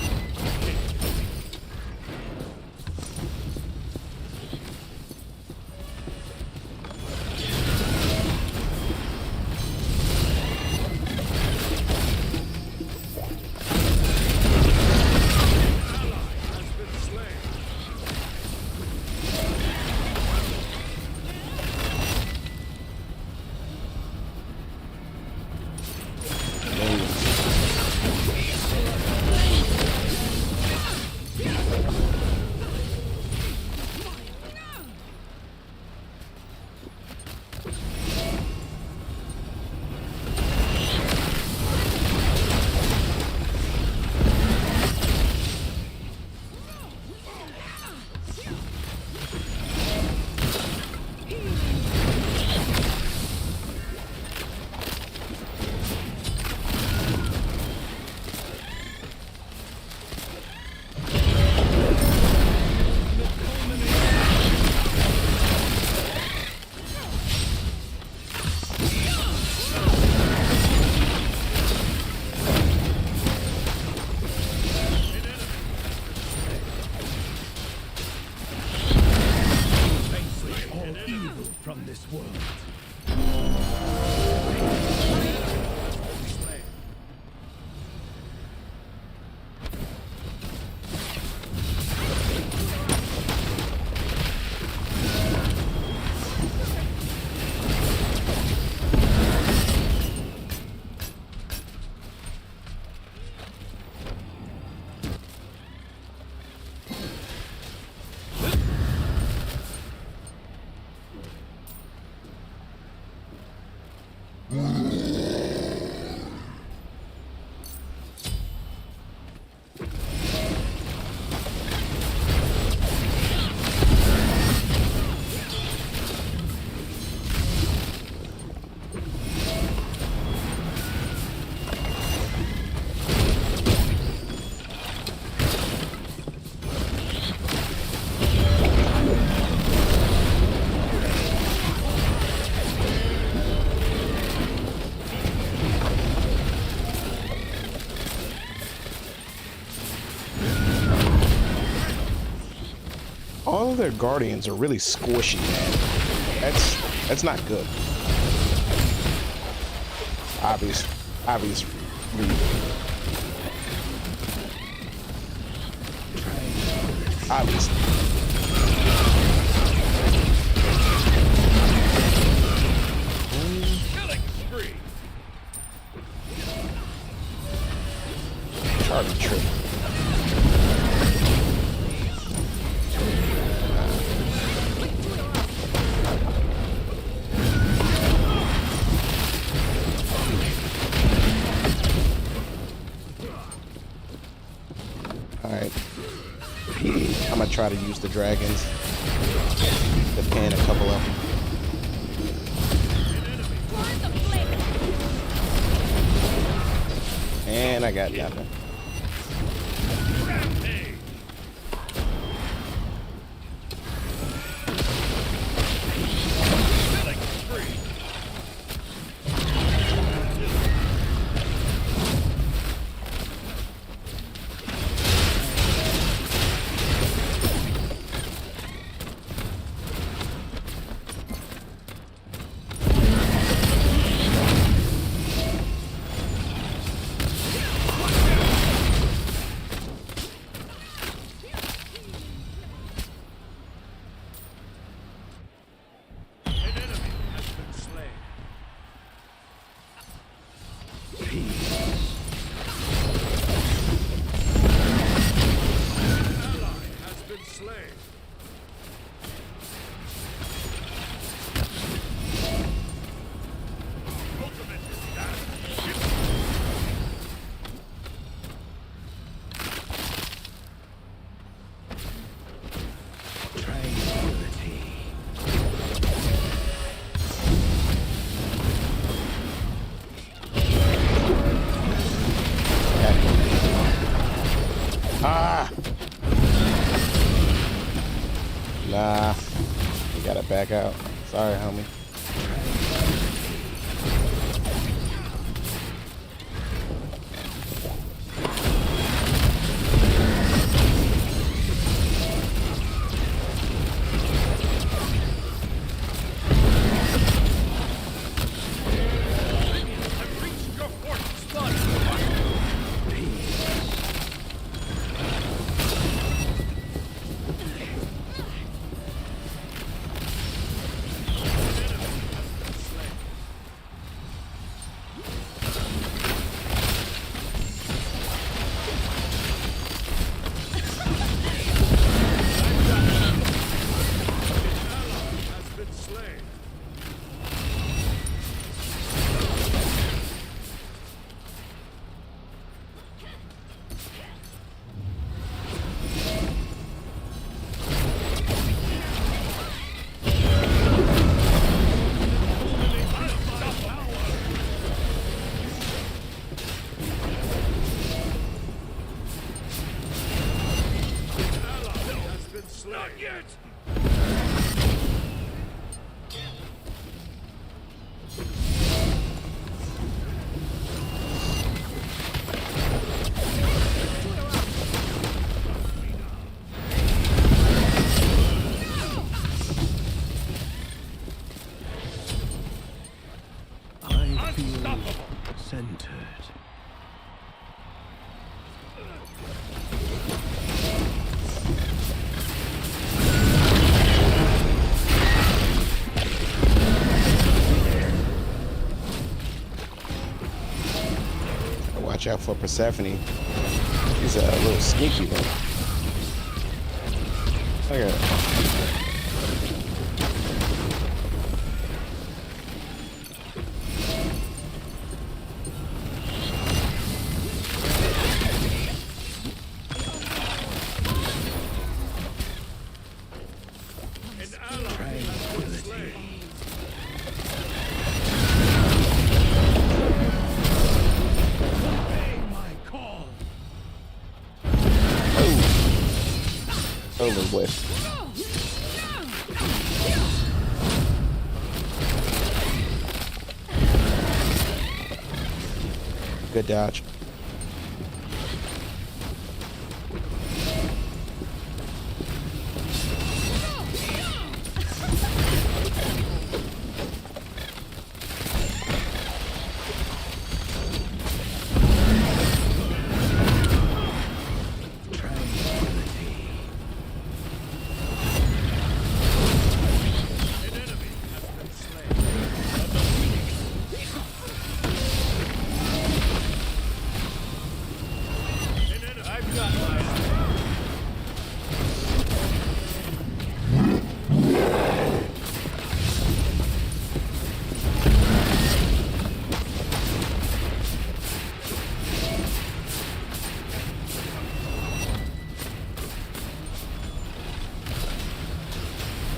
Ally has been slain. All evil from this world. All of their guardians are really squishy, man. That's not good. Obvious read. Obvious. Killing spree. Charlie trick. Alright. I'm gonna try to use the dragons to pan a couple of them. And I got nothing. Rampage. Nah, you gotta back out. Sorry, homie. Not yet! I feel centered. Watch out for Persephone. She's a little sneaky though. Look at her. Over with. Good dodge.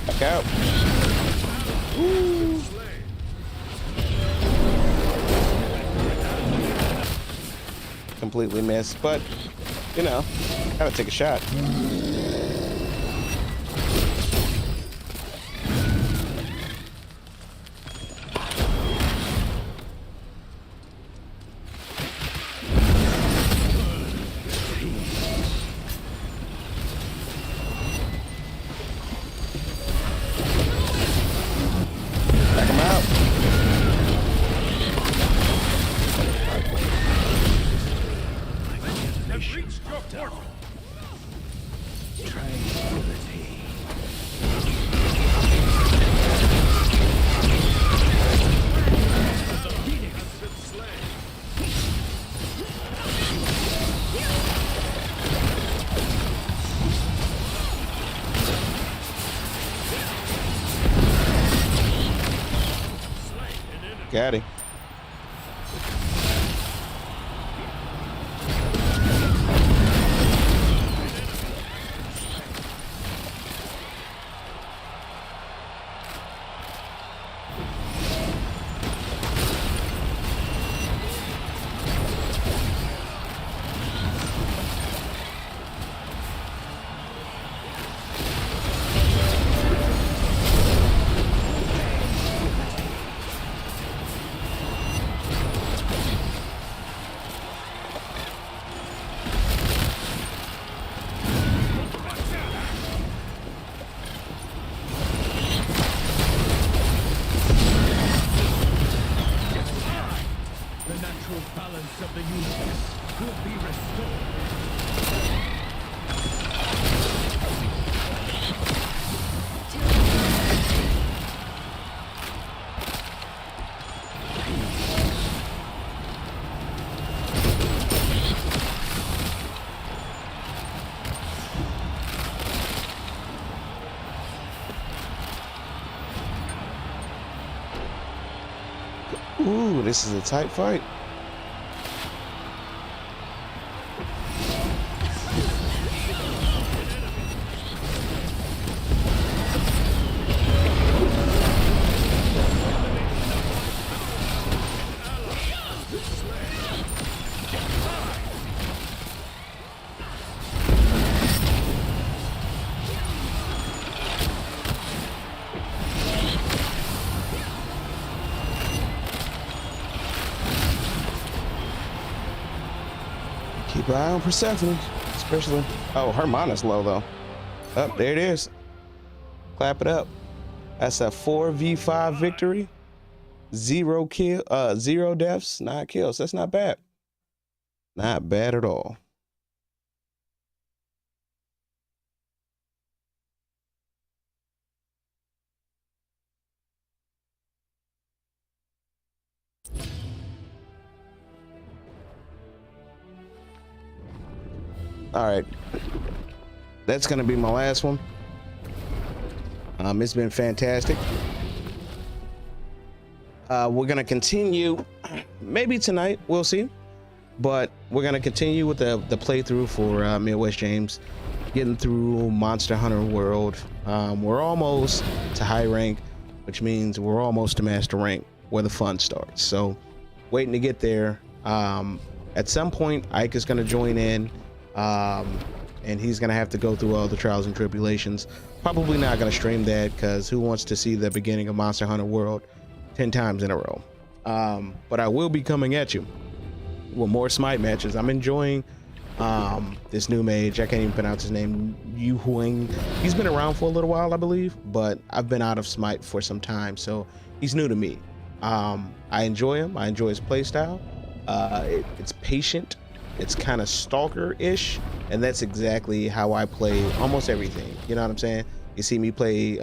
Back out. Woo. Completely missed, but you know, gotta take a shot. Back him out. Have reached your portal! Tranquility. The Phoenix has been slain! Got him. Ooh, this is a tight fight. Keep an eye on Persephone, especially. Oh, her mana's low though. Oh, there it is. Clap it up. That's a 4v5 victory. 0 deaths, 9 kills. That's not bad. Not bad at all. All right, that's gonna be my last one. It's been fantastic. We're gonna continue, maybe tonight, we'll see. But we're gonna continue with the playthrough for Midwest James, getting through Monster Hunter World. We're almost to high rank, which means we're almost to master rank, where the fun starts. So, waiting to get there. At some point, Ike is gonna join in. And he's gonna have to go through all the trials and tribulations. Probably not gonna stream that because who wants to see the beginning of Monster Hunter World 10 times in a row? But I will be coming at you with more Smite matches. I'm enjoying this new mage. I can't even pronounce his name. Yu Huang. He's been around for a little while, I believe, but I've been out of Smite for some time, so he's new to me. I enjoy him. I enjoy his playstyle. It's patient. It's kind of stalker-ish, and that's exactly how I play almost everything. You know what I'm saying? You see me play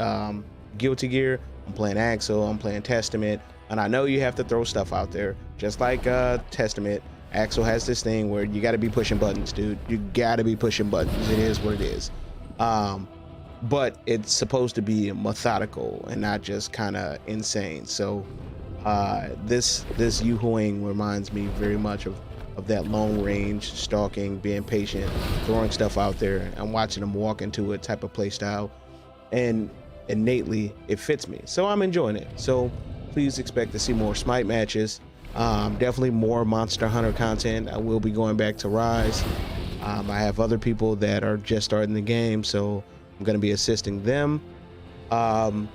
Guilty Gear, I'm playing Axel, I'm playing Testament, and I know you have to throw stuff out there. Just like Testament, Axel has this thing where you got to be pushing buttons, dude. You got to be pushing buttons. It is what it is. But it's supposed to be methodical and not just kind of insane. So this Yu Huang reminds me very much of that long range stalking, being patient, throwing stuff out there and watching them walk into a type of play style, and innately it fits me, so I'm enjoying it. So please expect to see more Smite matches, definitely more Monster Hunter content. I will be going back to Rise. I have other people that are just starting the game, so I'm going to be assisting them, and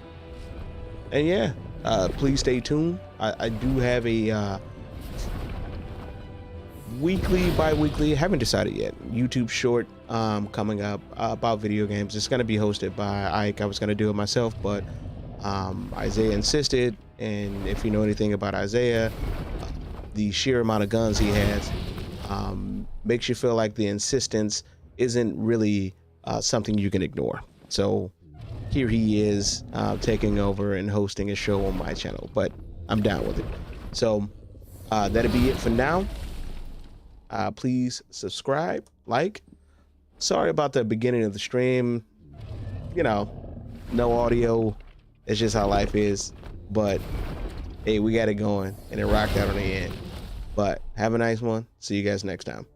yeah, please stay tuned. I do have a weekly, bi-weekly, haven't decided yet, YouTube short coming up about video games. It's going to be hosted by Ike. I was going to do it myself, but Isaiah insisted, and if you know anything about Isaiah, the sheer amount of guns he has makes you feel like the insistence isn't really something you can ignore. So here he is taking over and hosting a show on my channel, but I'm down with it. So that'll be it for now. Please subscribe, like. Sorry about the beginning of the stream. You know, no audio. It's just how life is. But hey, we got it going, and it rocked out on the end. But have a nice one. See you guys next time.